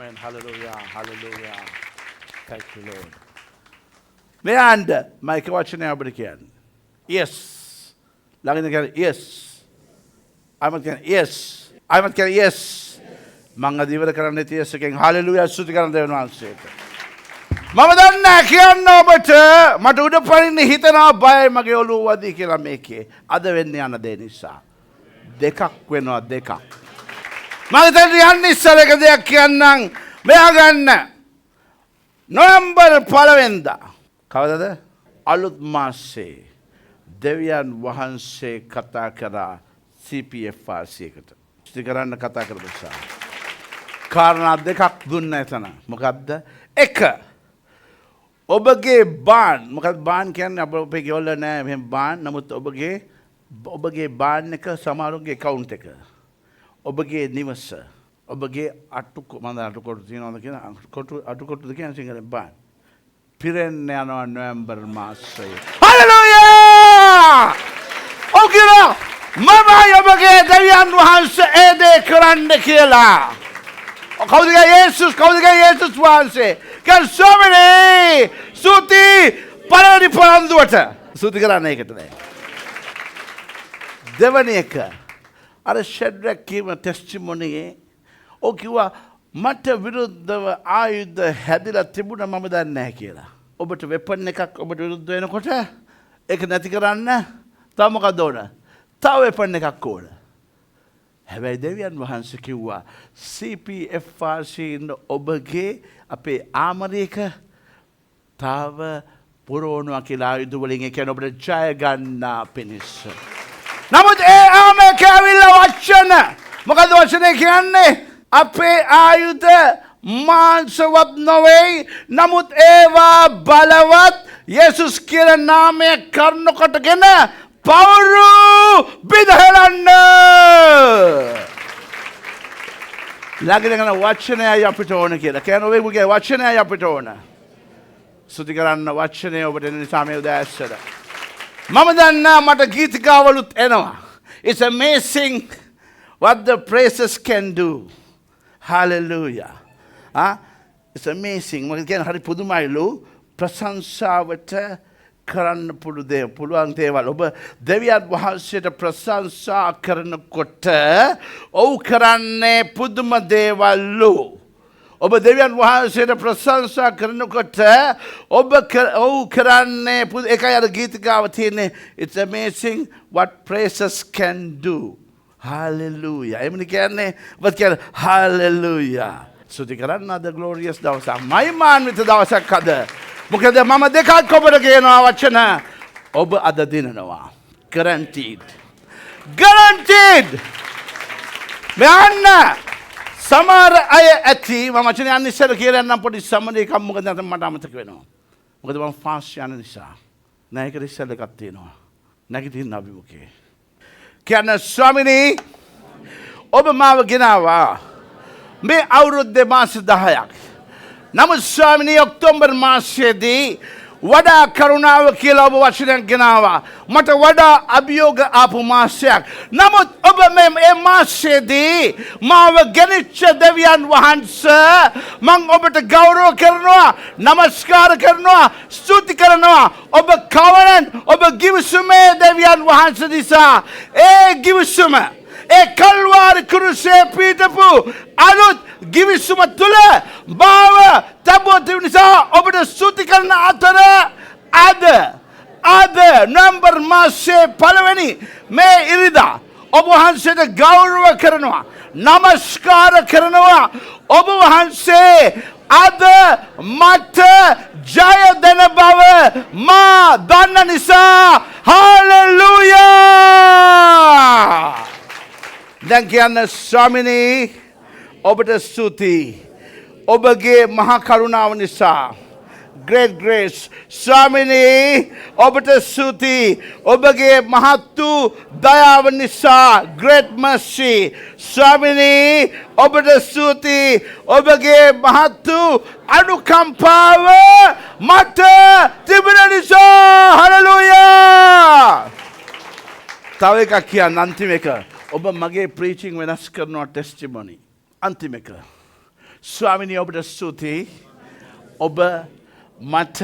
Amen. Hallelujah. Hallelujah. Thank you, Lord. මෙයන්ද මයික වචනය අපට කියන්නේ. Yes. ළඟින් කියන්නේ yes. අයමත් කියන්නේ yes. අයමත් කියන්නේ yes. මං අද ඉවර කරන්න තියෙන එකෙන් hallelujah ස්තුති කරන දෙවියන් වහන්සේට. මම දන්නේ කියන්න ඔබට මට උඩ පනින්න හිතනවා බයයි මගේ ඔළුව වදී කියලා මේකේ. අද වෙන්නේ යන දේ නිසා. දෙකක් වෙනවා දෙකක්. මම දැන් යන්නේ ඉස්සර එක දෙයක් කියන්නම්. මෙයා ගන්න. නොවැම්බර් 1 වෙනිදා. කවදද? අලුත් මාසේ දෙවියන් වහන්සේ කතා කරා CPFRC එකට. ඉස්ති කරන්න කතා කරපුවා. කාරණා දෙකක් දුන්න එතන. මොකද්ද? එක ඔබගේ බාන් මොකක්ද බාන් කියන්නේ අපේ ගෙවල නෑ මෙහෙම බාන් නමුත් ඔබගේ බාන් එක සමහරුගේ account එක ඔබගේ නිවස ඔබගේ අටුකොටු තියෙනවද කියන අටුකොටුද කියන සිංහලෙන් බාන් පිරෙන්න යනවා නොවැම්බර් මාසයේ හලෙලූයා ඔව් කියලා මමයි ඔබගේ දෙවියන් වහන්සේ ඒ දේ කරන්න කියලා කවුද යේසුස් වහන්සේ කල්සෝමනේ සුති පළවෙනි පොරන්දුවට සුති කරන්න ඒකට නෑ දෙවැනි එක අර ෂෙඩ්රක් කියම ටෙස්ටිමොනියේ ඔව් කිව්වා මට විරුද්ධව ආයුධ හැදිලා තිබුණා මම දන්නේ නැහැ කියලා. ඔබට වෙපන් එකක් ඔබට විරුද්ධ වෙනකොට ඒක නැති කරන්න තව මොකද ඕන? තව වෙපන් එකක් ඕන. හැබැයි දෙවියන් වහන්සේ කිව්වා CPFRC ඉන්න ඔබගේ අපේ ආමරයක තව පුරවනවා කියලා ආයුධ වලින් ඒ කියන්නේ ඔබට ජය ගන්න පිණිස. නමුත් ඒ ආමේ කැවිලා වචන මොකද වචනේ කියන්නේ? අපේ ආයුධ මාංශවත් නොවේ නමුත් ඒවා බලවත් යේසුස් කියන නාමය කරනකොටගෙන පවුරු බිඳහෙලන්න ළඟින් වචනයයි අපිට ඕන කියලා. කියන ඔබගේ වචනයයි අපිට ඕන. ස්තුති කරන්න වචනය ඔබට එන නිසා මේ උදෑසන. මම දන්නා මට ගීතිකාවලුත් එනවා. It's amazing what the praises can do. Hallelujah. It's amazing. මම කියන හරි පුදුමයිලු ප්‍රශංසාවට කරන්න පුළුවන් දේවල්. ඔබ දෙවියන් වහන්සේට ප්‍රශංසා කරනකොට ඔව් කරන්නේ පුදුම දේවල්ලු. ඔබ දෙවියන් වහන්සේට ප්‍රශංසා කරනකොට ඔව් කරන්නේ ඒකයි අර ගීතිකාව තියෙන්නේ. It's amazing what praises can do. Hallelujah. එමුනේ කියන්නේ ඔබ කියන්නේ hallelujah. ස්තුති කරන්න අද glorious දවසක්. මහිමාන්විත දවසක් අද. මොකද මම දෙකක් ඔබට කියනවා වචන ඔබ අද දිනනවා. Guaranteed. මෙන්න සමහර අය ඇති මම වචනේ යන්න ඉස්සර කියලා යන්නම් පොඩි සම්මත එකක් මොකද නැත්නම් මට අමතක වෙනවා. මොකද මම ෆාස්ට් යන නිසා. නෑ ඒක ඉස්සර එකක් තියෙනවා. නැගිටින්න අභිමුඛේ. කියන ස්වාමිනී ඔබ මාව ගෙනාවා මේ අවුරුද්දේ මාස 10ක්. නමුත් ස්වාමිනී ඔක්තෝබර් මාසයේදී වඩා කරුණාව කියලා ඔබ වචනයක් ගෙනාවා. මට වඩා අභියෝග ආපු මාසයක්. නමුත් ඔබ මේ මාසයේදී මාව ගෙනිච්ච දෙවියන් වහන්සේ මම ඔබට ගෞරව කරනවා, නමස්කාර කරනවා, ස්තුති කරනවා. ඔබ කවරන් ඔබ ගිවිසුමේ දෙවියන් වහන්සේ නිසා ඒ ගිවිසුම ඒ කල්වාරි කුරුසේ පීඨපු අලුත් ගිවිසුම තුළ බව තබෝති නිසා ඔබට ස්තුති කරන අතර අද නොවැම්බර් මාසයේ පළවෙනි මේ ඉරිදා ඔබ වහන්සේට ගෞරව කරනවා, නමස්කාර කරනවා. ඔබ වහන්සේ අද මට ජය දෙන බව මා දන්න නිසා හාලෙලූයා. දැන් කියන්න ස්වාමිනී ඔබට ස්තුතියි. ඔබගේ මහා කරුණාව නිසා great grace ස්වාමිනී ඔබට ස්තුතියි. ඔබගේ මහත් වූ දයාව නිසා great mercy ස්වාමිනී ඔබට ස්තුතියි. ඔබගේ මහත් වූ අනුකම්පාව මට තිබෙන නිසා හලෙලූයා. තව එකක් කියන්න අන්තිම එක. ඔබ මගේ ප්‍රීචිං වෙනස් කරනවා ටෙස්ටිමොනි. අන්තිම එක. ස්වාමිනී ඔබට ස්තුතියි. ඔබ මට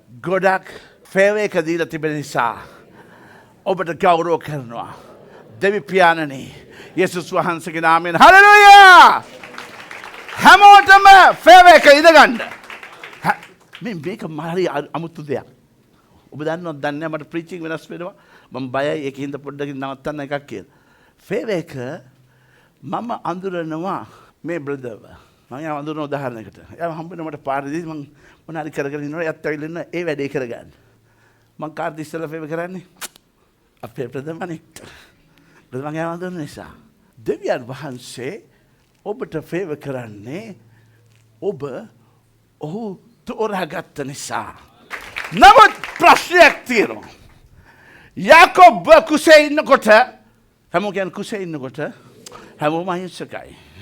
ගොඩක් ෆේවර් එක දීලා තිබෙන නිසා ඔබට ගෞරව කරනවා. දෙවි පියාණනි යේසුස් වහන්සේගේ නාමයෙන් හලෙලූයා. හැමෝටම ෆේවර් එක ඉඳගන්න. මේක මාරි අමුතු දෙයක්. ඔබ දන්නවද දන්නේ මට ප්‍රීචිං වෙනස් වෙනවා. මම බයයි ඒකින්ද පොඩ්ඩකින් නවත්තන්න එකක් කියලා. ෆේවර් එක මම අඳුරනවා මේ බ්‍රදර්ව. මම යා අඳුරන උදාහරණයකට. යා හම්බෙන්න මට පාරදී මම මොනාරි කරගෙන ඉන්නවා. යත් ඇවිල්ලා ඉන්න ඒ වැඩේ කරගන්න. මම කාර්ද ඉස්සෙල්ලා ෆේවර් කරන්නේ. අපේ ප්‍රධානමනේ. ප්‍රධාන යා අඳුරන නිසා. දෙවියන් වහන්සේ ඔබට ෆේවර් කරන්නේ ඔබ ඔහු තෝරාගත්ත නිසා. නමුත් ප්‍රශ්නයක් තියෙනවා. යාකොබ් කුසේ ඉන්නකොට හැමෝම කියන්නේ කුසේ ඉන්නකොට හැමෝම අහිංසකයි.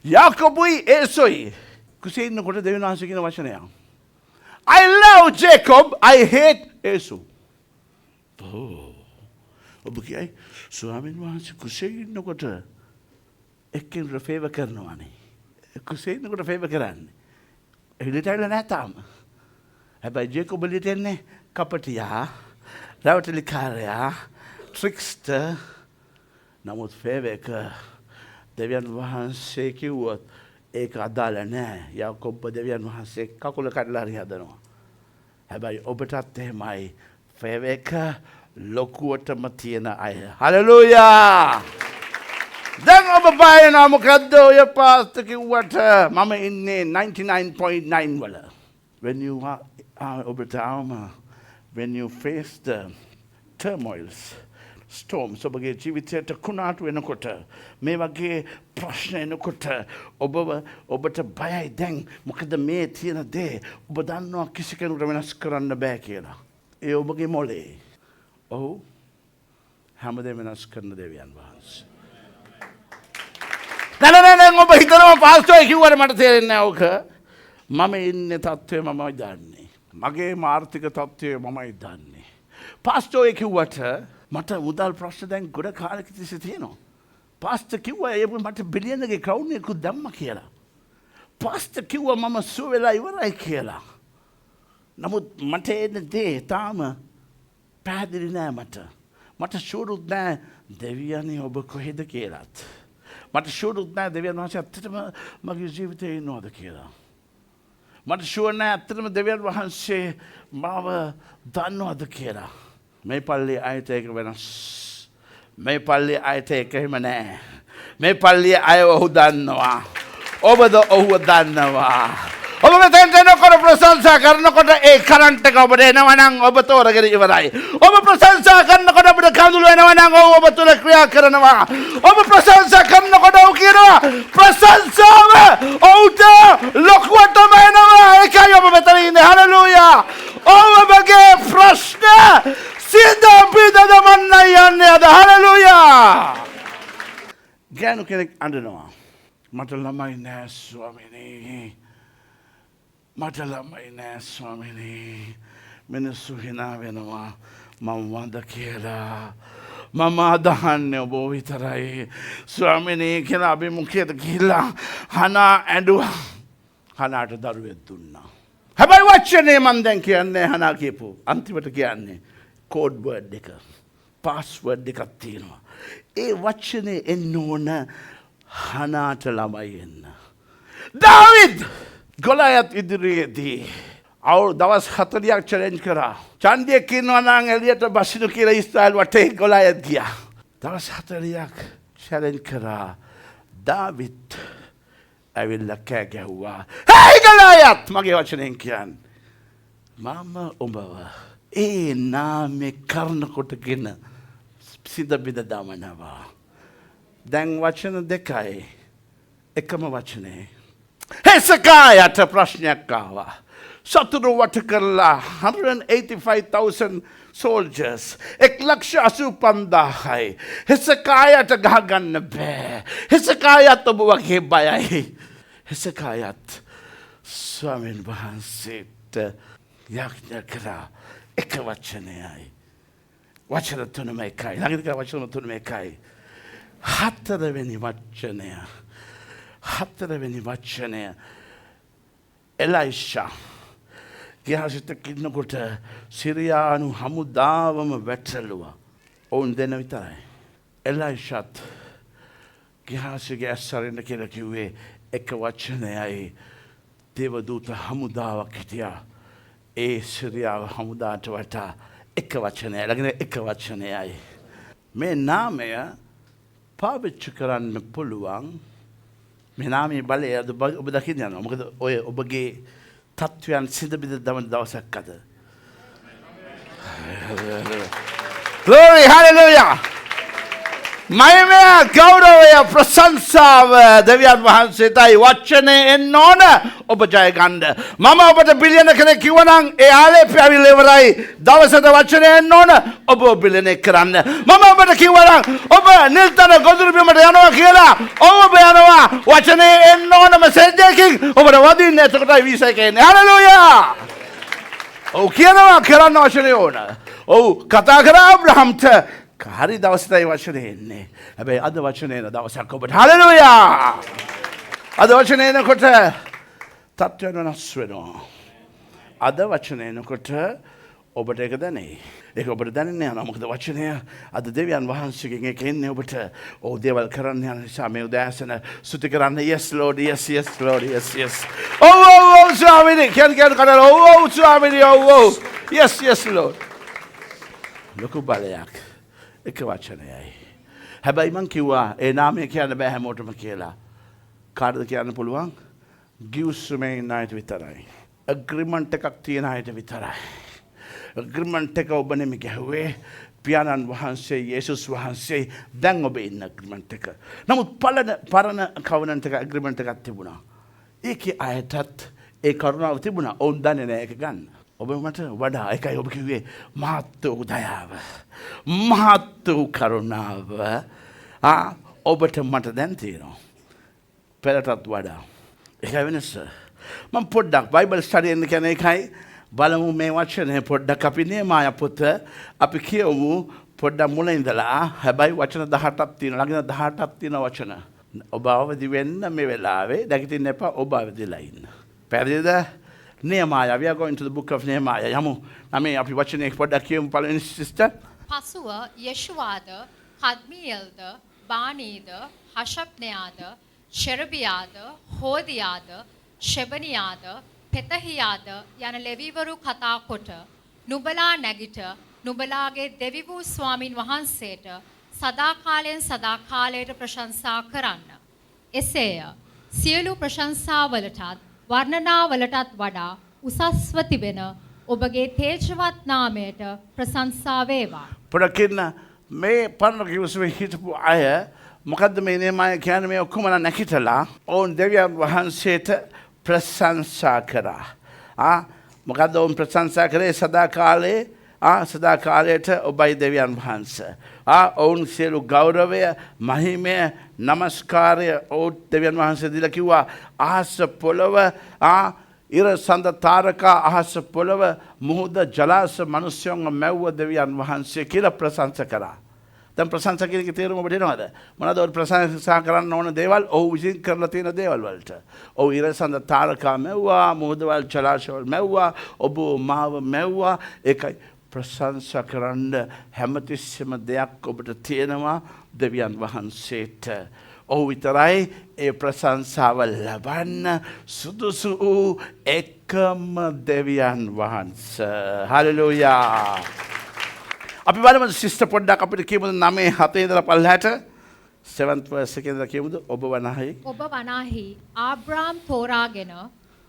යාකොබුයි ඒසොයි කුසේ ඉන්නකොට දෙවියන් වහන්සේ කියන වචනය. I love Jacob, I hate Esau. ඔබ කියයි ස්වාමීන් වහන්සේ කුසේ ඉන්නකොට එක්කෙනෙකුට ෆේවර් කරනවානේ. කුසේ ඉන්නකොට ෆේවර් කරන්නේ. එළියට ඇවිල්ලා නැහැ තාම. හැබැයි ජේකොබ් එළියට එන්නේ කපටියා, රැවටිලිකාරයා, ට්‍රික්ස්ටර්. නමුත් ෆේවර් එක දෙවියන් වහන්සේ කිව්වොත් ඒක අදාළ නැහැ. යාකොබ් දෙවියන් වහන්සේ කකුල කඩලා හරි හදනවා. හැබැයි ඔබටත් එහෙමයි ෆේවර් එක ලොකුවටම තියෙන අය. හලෙලූයා! දැන් ඔබ බයනවා මොකද්ද ඔය පාස්ටර් කිව්වට මම ඉන්නේ 99.9 වල. When you are when you face the turmoils, storms, ඔබගේ ජීවිතයට කුණාටු වෙනකොට මේ වගේ ප්‍රශ්න එනකොට ඔබට බයයි දැන් මොකද මේ තියෙන දේ ඔබ දන්නවා කිසි කෙනෙකුට වෙනස් කරන්න බෑ කියලා. ඒ ඔබගේ මොලේ. ඔව් හැමදේම වෙනස් කරන දෙවියන් වහන්සේ. නෑ ඔබ හිතනවා පාස්ටර් කිව්වට මට තේරෙන්නේ නැහැ ඕක. මම ඉන්නේ තත්ත්වය මමයි දන්නේ. මගේ ආර්ථික තත්ත්වය මමයි දන්නේ. පාස්ටර් කිව්වට මට මුදල් ප්‍රශ්න දැන් ගොඩ කාලෙක තිස්සේ තියෙනවා. පාස්ටර් කිව්වා ඒ මට බිලියන් එකේ ක්‍රවුන් එකක් දැම්මා කියලා. පාස්ටර් කිව්වා මම සුව වෙලා ඉවරයි කියලා. නමුත් මට එන දේ තාම පැහැදිලි නෑ මට. මට ෂුවරුත් නෑ දෙවියනේ ඔබ කොහෙද කියලාත්. මට ෂුවරුත් නෑ දෙවියන් වහන්සේ ඇත්තටම මගේ ජීවිතේ ඉන්නවද කියලා. මට ෂුවර් නෑ ඇත්තටම දෙවියන් වහන්සේ මාව දන්නවද කියලා. මේ පල්ලියේ අයට ඒක වෙනස්. මේ පල්ලියේ අයට ඒක එහෙම නෑ. මේ පල්ලියේ අය ඔහු දන්නවා. ඔබද ඔහුව දන්නවා. ඔබ මෙතෙන්ට එනකොට ප්‍රශංසා කරනකොට ඒ කරන්ට් එක ඔබට එනවා නම් ඔබ තෝරගෙන ඉවරයි. ඔබ ප්‍රශංසා කරනකොට ඔබට කඳුළු එනවා නම් ඔබ තුල ක්‍රියා කරනවා. ඔබ ප්‍රශංසා කරනකොට ඔව් කියනවා ප්‍රශංසාව ඔව්ට ලොකුවටම එනවා. ඒකයි ඔබ මෙතන ඉන්නේ. හලෙලූයා. ඔබගේ ප්‍රශ්න සිද්ධ පිටදමන්න යන්නේ අද. හලෙලූයා. ගෑනු කෙනෙක් අඬනවා. මට ළමයි නෑ ස්වාමිනේ. මට ළමයි නෑ ස්වාමිනේ. මිනිස්සු හිනා වෙනවා මම වඳ කියලා. මම අදහන්නේ ඔබ විතරයි ස්වාමිනේ කියලා අභිමුඛයට ගිහිල්ලා හනා ඇඬුවා. හනාට දරුවෙක් දුන්නා. හැබැයි වචනේ මම දැන් කියන්නේ හනා කියපු අන්තිමට කියන්නේ කෝඩ් වර්ඩ් එක. පාස්වර්ඩ් එකක් තියෙනවා. ඒ වචනේ එන්න ඕන හනාට ළමයි එන්න. දාවිද් ගොලයත් ඉදිරියේදී දවස් 40ක් චැලෙන්ජ් කරා. චන්දියෙක් ඉන්නවා නම් එළියට බසිනු කියලා ඊශ්‍රායල් වටේ ගොලයත් ගියා. දවස් 40ක් චැලෙන්ජ් කරා. දාවිද් ඇවිල්ලා කෑ ගැහුවා. "හේ ගොලයත්!" මගේ වචනෙන් කියන්නේ. මම ඔබව ඒ නාමේ කරන කොටගෙන සිත බිඳ දමනවා. දැන් වචන දෙකයි එකම වචනේ. හෙසකායට ප්‍රශ්නයක් ආවා. සතුරු වට කරලා 185,000 soldiers 1,85,000යි. හෙසකායට ගහගන්න බෑ. හෙසකායත් ඔබ වගේ බයයි. හෙසකායත් ස්වාමීන් වහන්සේට යාඥා කරා එක වචනයයි. වචන තුනම එකයි. ළඟදී වචන තුනම එකයි. හතරවෙනි වචනය 4වෙනි වචනය එලයිෂා ගිහාසිත කින්නකොට සිරියානු හමුදාවම වැටසැලුවා. ඔවුන් දෙන විතරයි. එලයිෂාත් ගිහාසිගේ ඇස්සරින්න කියලා කිව්වේ එක වචනයයි. දේවදූත හමුදාවක් හිටියා. ඒ සිරියාව හමුදාට වටා එක වචනය ළඟන එක වචනයයි. මේ නාමය පාවිච්චි කරන්න පුළුවන්. මේ නාමයේ බලය ඔබ දකින්න යනවා. මොකද ඔය ඔබගේ තත්වයන් සිඳ බිඳ දමන දවසක් අද. Glory, hallelujah. මහිමය ගෞරවය ප්‍රශංසාව දෙවියන් වහන්සේටයි වචනේ එන්න ඕන ඔබ ජය ගන්න. මම ඔබට බිලියන කෙනෙක් කිව්වනම් ඒ ආලේපය ඇවිල්ලා ඉවරයි. දවසට වචනේ එන්න ඕන ඔබ බිලියන කරන්න. මම ඔබට කිව්වනම් ඔබ නිල්තන ගොදුරු බිමට යනවා කියලා ඔබ යනවා වචනේ එන්න ඕන මෙසේජ් එකකින් ඔබට වදින්න. එතකොටයි වීසා එක එන්නේ. හලෙලූයා. ඔව් කියනවා කරන්න වචනේ ඕන. ඔව් කතා කරා අබ්‍රහම්ට හරි දවසටයි වචනේ එන්නේ. හැබැයි අද වචනේ එන දවසක් ඔබට. හලෙලූයා. අද වචනේ එනකොට තත්ත්වයන් වෙනස් වෙනවා. අද වචනේ එනකොට ඔබට ඒක දැනේ. ඒක ඔබට දැනෙන්නේ නැහැ. මොකද වචනය අද දෙවියන් වහන්සේගෙන් ඒක එන්නේ ඔබට. ඔව් දේවල් කරන්න යන නිසා මේ උදෑසන ස්තුති කරන්න. Yes Lord, yes yes Lord, yes yes. ඔව් ස්වාමීනි. කියන කතාව ඔව් ස්වාමීනි ඔව්. Yes yes Lord. ලොකු බලයක්. එක වචනයයි. හැබැයි මං කිව්වා ඒ නාමය කියන්න බෑ හැමෝටම කියලා. කාටද කියන්න පුළුවන්? ගිවිසුමේ ඉන්න අයට විතරයි. ඇග්‍රීමන්ට් එකක් තියෙන අයට විතරයි. ඇග්‍රීමන්ට් එක ඔබ නෙමෙයි ගැහුවේ. පියාණන් වහන්සේ යේසුස් වහන්සේ දැන් ඔබ ඉන්න ඇග්‍රීමන්ට් එක. නමුත් පරණ කවනන්ට් එක ඇග්‍රීමන්ට් එකක් තිබුණා. ඒකේ අයටත් ඒ කරුණාව තිබුණා. ඔවුන් දන්නේ නැහැ ඒක ගන්න. ඔබ මට වඩා එකයි ඔබ කිව්වේ මහත් වූ දයාව මහත් වූ කරුණාව ඔබට මට දැන් තියෙනවා පෙරටත් වඩා. ඒකයි වෙනස. මම පොඩ්ඩක් බයිබල් ස්ටඩි එක කියන එකයි බලමු මේ වචනේ පොඩ්ඩක් අපි නේමායා පොත අපි කියමු පොඩ්ඩක් මුල ඉඳලා. හැබැයි වචන 18ක් තියෙනවා. ළඟින් 18ක් තියෙන වචන. ඔබ අවදි වෙන්න මේ වෙලාවේ දැකිටින්න එපා. ඔබ අවදිලා ඉන්න. පැහැදිලිද? Nehemiah, we are going to the book of Nehemiah. යමු. අපි වචනේ පොඩ්ඩක් කියමු පළවෙනි සිස්ටර්. පසුව යෙෂුවාද, කද්මියල්ද, බානීද, හෂබ්නයාද, ශෙරබියාද, හෝදියාද, ශෙබනියාද, පෙතහියාද යන ලෙවිවරු කතා කොට නුඹලා නැගිට නුඹලාගේ දෙවි වූ ස්වාමින් වහන්සේට සදාකාලයෙන් සදාකාලයට ප්‍රශංසා කරන්න. එසේය. සියලු ප්‍රශංසාවලටත් වර්ණනාවලටත් වඩා උසස්ව තිබෙන ඔබගේ තේජවත් නාමයට ප්‍රශංසා වේවා. පොඩකින් මේ පරණ කිව්වේ හිටපු අය මොකද්ද මේ නේමාය කියන්නේ මේ ඔක්කොම නැකිටලා ඕන් දෙවියන් වහන්සේට ප්‍රශංසා කරා. මොකද්ද ඕන් ප්‍රශංසා කරේ? සදාකාලේ සදාකාලයට ඔබයි දෙවියන් වහන්සේ. ඔවුන් සියලු ගෞරවය, මහිමය, නමස්කාරය ඔවුන් දෙවියන් වහන්සේ දීලා කිව්වා අහස පොළව ඉර සඳ තාරකා අහස පොළව මුහුද ජලාශ මිනිස්යන්ව මැව්ව දෙවියන් වහන්සේ කියලා ප්‍රශංසා කරා. දැන් ප්‍රශංසා කියන එකේ තේරුම ඔබට එනවද? මොනවද ඔය ප්‍රශංසා කරන්න ඕන දේවල්? ඔව් විසින් කරලා තියෙන දේවල් වලට. ඔව් ඉර සඳ තාරකා මැව්වා, මුහුදවල් ජලාශවල මැව්වා, ඔබ මාව මැව්වා. ඒකයි ප්‍රශංසා කරන්න හැමතිස්සෙම දෙයක් ඔබට තියෙනවා දෙවියන් වහන්සේට. ඔහු විතරයි ඒ ප්‍රශංසාව ලබන්න සුදුසු වූ එකම දෙවියන් වහන්සේ. හලෙලූයා. අපි බලමු සිස්ටර් පොඩ්ඩක් අපිට කියමුද 9:7 ඉඳලා 15ට 7th verse එකේ ඉඳලා කියමුද ඔබ වනාහි ආබ්‍රාම් තෝරාගෙන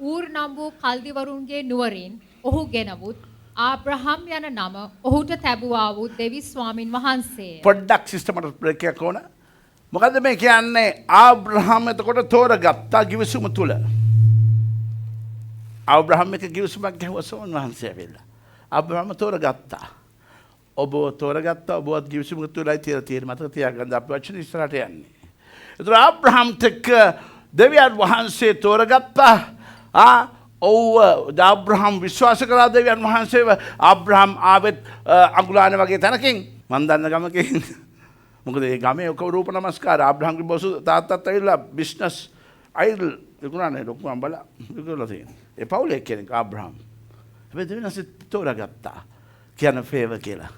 ඌර් නම් වූ කල්දිවරුන්ගේ නුවරින් ඔහු ගෙනවුත් ආබ්‍රහම් යන නම ඔහුට තැබුවා වූ දෙවි ස්වාමින් වහන්සේ. පොඩ්ඩක් සිස්ටර් මට බ්‍රේක් එකක් ඕන. මොකද්ද මේ කියන්නේ? ආබ්‍රහම් එතකොට තෝරගත්තා ගිවිසුම තුල. ආබ්‍රහම් එක ගිවිසුමක් ගැහුවා ස්වාමීන් වහන්සේ ඇවිල්ලා. ආබ්‍රහම් තෝරගත්තා. ඔබ තෝරගත්තා. ඔබවත් ගිවිසුමක තුලයි තියෙන මතක තියාගන්න. අපි වචන ඉස්සරහට යන්නේ. ඒතර ආබ්‍රහම්ට දෙවියන් වහන්සේ තෝරගත්තා. ආබ්‍රහම් විශ්වාස කරා දෙවියන් වහන්සේව. ආබ්‍රහම් ආවෙත් අඟුලාන වගේ තැනකින් මන් දන්න ගමකින්. මොකද ඒ ගමේ ඔක රූප නමස්කාර ආබ්‍රහම්ගේ බොසු තාත්තත් ඇවිල්ලා බිස්නස් අයිල් විකුණන්නේ ලොකු අම්බලා විකුණලා තියෙනවා. ඒ පවුලේ කෙනෙක් ආබ්‍රහම්. හැබැයි දෙවියන්සේ තෝරාගත්තා. කියන ෆේවර් කියලා.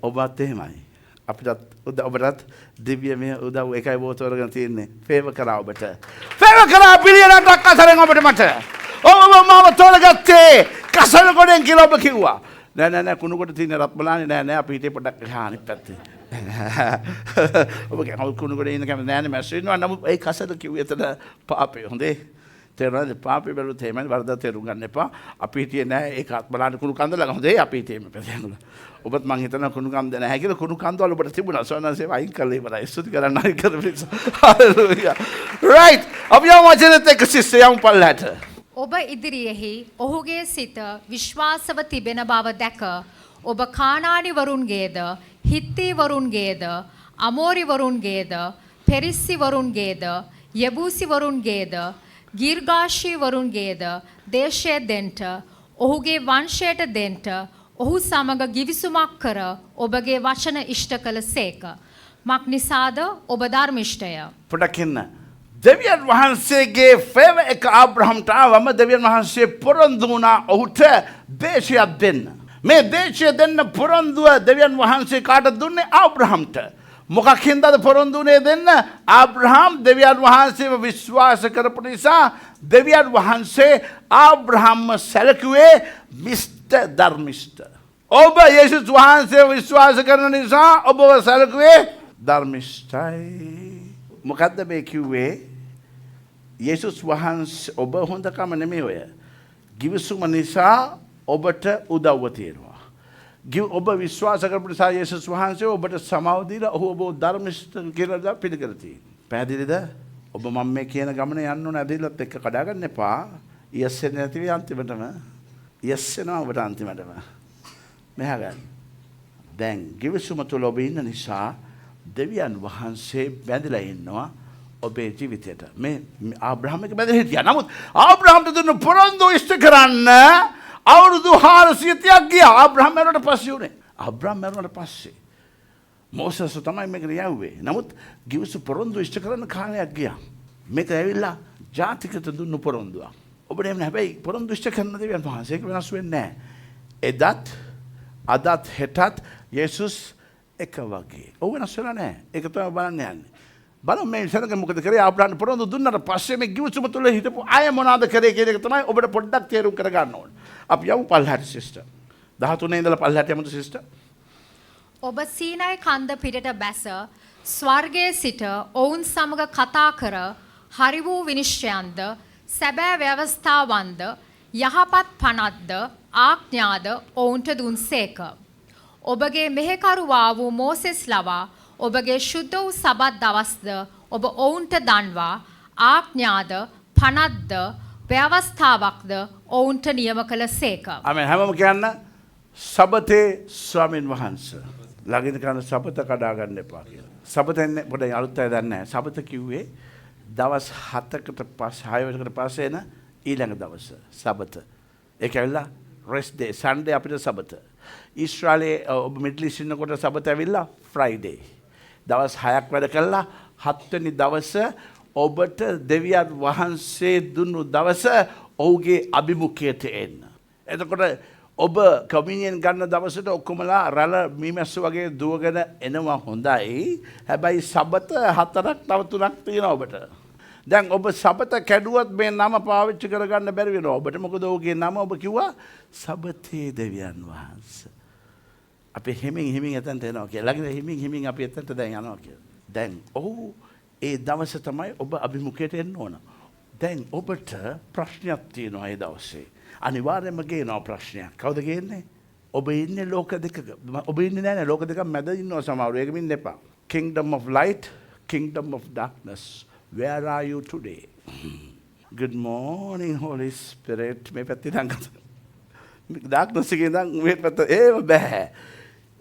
ඔබත් එහෙමයි. අපිටත් ඔබටත් දිව්‍යමය උදව් එකයි බෝතෝරගෙන තියෙන්නේ. ෆේවර් කරා ඔබට. ෆේවර් කරා බිලියනක් අතරෙන් ඔබට මට. ඔබ මාව තෝරගත්තේ කසල ගොඩෙන් කියලා ඔබ කිව්වා. නෑ කුණු කොට තියෙන රත්මලානේ නෑ අපි හිතේ පොඩක් අනිත් පැත්තේ. ඔබ කුණු කොට ඉන්න කම නෑනේ මැස් වෙනවා නමුත් ඒ කසල කිව්වේ එතන පාපේ හොඳේ. තේරුණාද පාපේ බැලුවොත් එහෙමයි වරද තේරුම් ගන්න එපා. අපි හිතියේ නෑ ඒක රත්මලානේ කුණු කන්ද ළඟ හොඳේ අපි හිතේ මේ පැත්තේ. ඔබත් මං හිතනවා කුණු කන්ද නැහැ කියලා කුණු කන්දවල ඔබට තිබුණා. සෝනන්සේ වයින් කළේ ඉවරයි. ස්තුති කරන්න අයින් කරපු හalleluya. right. අපි යමු වචනෙත් එක්ක සිස්ටර් යමු පල්ලහැට. ඔබ ඉදිරියෙහි ඔහුගේ සිත විශ්වාසව තිබෙන බව දැක ඔබ කානානි වරුන්ගේද හිත්ති වරුන්ගේද අමෝරි වරුන්ගේද පෙරිස්සි වරුන්ගේද යෙබූසි වරුන්ගේද ගිර්ගාෂී වරුන්ගේද දේශය දෙන්ට ඔහුගේ වංශයට දෙන්ට ඔහු සමග ගිවිසුමක් කර ඔබගේ වචන ඉෂ්ට කළ සේක. මක් නිසාද ඔබ ධර්මිෂ්ඨය. පොඩක් ඉන්න. දෙවියන් වහන්සේගේ ෆේවර් එක ආබ්‍රහම්ට ආවම දෙවියන් වහන්සේ පොරොන්දු වුණා ඔහුට දේශයක් දෙන්න. මේ දේශය දෙන්න පොරොන්දුව දෙවියන් වහන්සේ කාට දුන්නේ? ආබ්‍රහම්ට. මොකක් හින්දාද පොරොන්දුනේ දෙන්න? ආබ්‍රහම් දෙවියන් වහන්සේව විශ්වාස කරපු නිසා දෙවියන් වහන්සේ ආබ්‍රහම්ව සැලකුවේ මිස්ටර් ධර්මිෂ්ඨ. ඔබ යේසුස් වහන්සේව විශ්වාස කරන නිසා ඔබව සැලකුවේ ධර්මිෂ්ඨයි. මොකද්ද මේ කිව්වේ? යේසුස් වහන්සේ ඔබ හොඳකම නෙමෙයි ඔය. ගිවිසුම නිසා ඔබට උදව්ව තියෙනවා. ඔබ විශ්වාස කරපු නිසා යේසුස් වහන්සේ ඔබට සමාව දීලා ඔහු ඔබ ධර්මිෂ්ඨ කියලා පිළිගලා තියෙනවා. පැහැදිලිද? ඔබ මම මේ කියන ගමන යන්න ඕන ඇදහිල්ලත් එක්ක කඩා ගන්න එපා. යස් එන්නේ නැති වෙයි අන්තිමටම. යස් එනවා ඔබට අන්තිමටම. මෙහා ගන්න. දැන් ගිවිසුම තුළ ඔබ ඉන්න නිසා දෙවියන් වහන්සේ බැඳලා ඉන්නවා ඔබේ ජීවිතයට. මේ ආබ්‍රහම් එක බැඳලා හිටියා. නමුත් ආබ්‍රහම්ට දුන්න පොරොන්දු ඉෂ්ට කරන්න අවුරුදු 430ක් ගියා. ආබ්‍රහම් මරුණට පස්සේ උනේ. ආබ්‍රහම් මරුණට පස්සේ මෝසස් තමයි මේක යවුවේ. නමුත් ගිවිසු පොරොන්දු ඉෂ්ට කරන්න කාලයක් ගියා. මේක ඇවිල්ලා ජාතිකට දුන්න පොරොන්දුවක්. ඔබට එහෙම හැබැයි පොරොන්දු ඉෂ්ට කරන දෙවියන් වහන්සේ ඒක වෙනස් වෙන්නේ නැහැ. එදත් අදත් හෙටත් යේසුස් එක වගේ. ඔව් වෙනස් වෙලා නැහැ. ඒක තමයි බලන්න යන්නේ. බලමු මේ සරක මොකද කරේ? ආබ්‍රහම් පොරොන්දු දුන්නාට පස්සේ මේ ගිවිසුම තුළ හිටපු අය මොනවාද කරේ කියන එක තමයි ඔබට පොඩ්ඩක් තේරුම් කරගන්න ඕනේ. අපි යමු පල්ලහැට සිස්ටර්. 13 ඉඳලා පල්ලහැට යමුද සිස්ටර්? ඔබ සීනයි කන්ද පිටට බැස ස්වර්ගයේ සිට ඔවුන් සමග කතා කර හරි වූ විනිශ්චයන්ද සැබෑ ව්‍යවස්ථාවන්ද යහපත් පනත්ද ආඥාද ඔවුන්ට දුන්සේක. ඔබගේ මෙහෙකරුවා වූ මෝසෙස් ලවා ඔබගේ ශුද්ධ වූ සබත් දවස්ද ඔබ ඔවුන්ට දන්වා ආඥාද පනත්ද ව්‍යවස්ථාවක්ද ඔවුන්ට නියම කළ සේක. ආමෙන්. හැමෝම කියන්න සබතේ ස්වාමින් වහන්සේ. ළඟින් කරන සබත කඩා ගන්න එපා කියලා. සබතෙන්නේ පොඩ්ඩක් අලුත් අය දන්නේ නැහැ. සබත කිව්වේ දවස් 7කට පස්සේ 6 වෙනිකට පස්සේ එන ඊළඟ දවස සබත. ඒක ඇවිල්ලා rest day Sunday අපිට සබත. ඊශ්‍රායලයේ ඔබ මිඩල් ඊස්ට් ඉන්නකොට සබත ඇවිල්ලා Friday. දවස් 6ක් වැඩ කළා 7 වෙනි දවස ඔබට දෙවියන් වහන්සේ දුන්නු දවස ඔහුගේ අභිමුඛයට එන්න. එතකොට ඔබ කමියුනියන් ගන්න දවසට ඔක්කොමලා රළ මීමැස්ස වගේ දුවගෙන එනවා හොඳයි. හැබැයි සබත 4ක් තව 3ක් තියෙනවා ඔබට. දැන් ඔබ සබත කැඩුවත් මේ නම පාවිච්චි කරගන්න බැරි වෙනවා ඔබට. මොකද ඔහුගේ නම ඔබ කිව්වා සබතේ දෙවියන් වහන්සේ. අපි හිමින් එතනට එනවා කියලා. ළඟින් හිමින් අපි එතනට දැන් යනවා කියලා. දැන් ඔහු ඒ දවස තමයි ඔබ අභිමුඛයට එන්න ඕන. දැන් ඔබට ප්‍රශ්නයක් තියෙනවා ඒ දවසේ. අනිවාර්යයෙන්ම ගේනවා ප්‍රශ්නයක්. කවුද ගේන්නේ? ඔබ ඉන්නේ ලෝක දෙකක. ඔබ ඉන්නේ නැහැ ලෝක දෙකක් මැද ඉන්නවා සමහරව. ඒකෙම ඉන්න එපා. Kingdom of light, kingdom of darkness. Where are you today? Good morning, Holy Spirit. මේ පැත්තේ නම් darkness එකේ නම් මේ පැත්ත ඒව බෑ.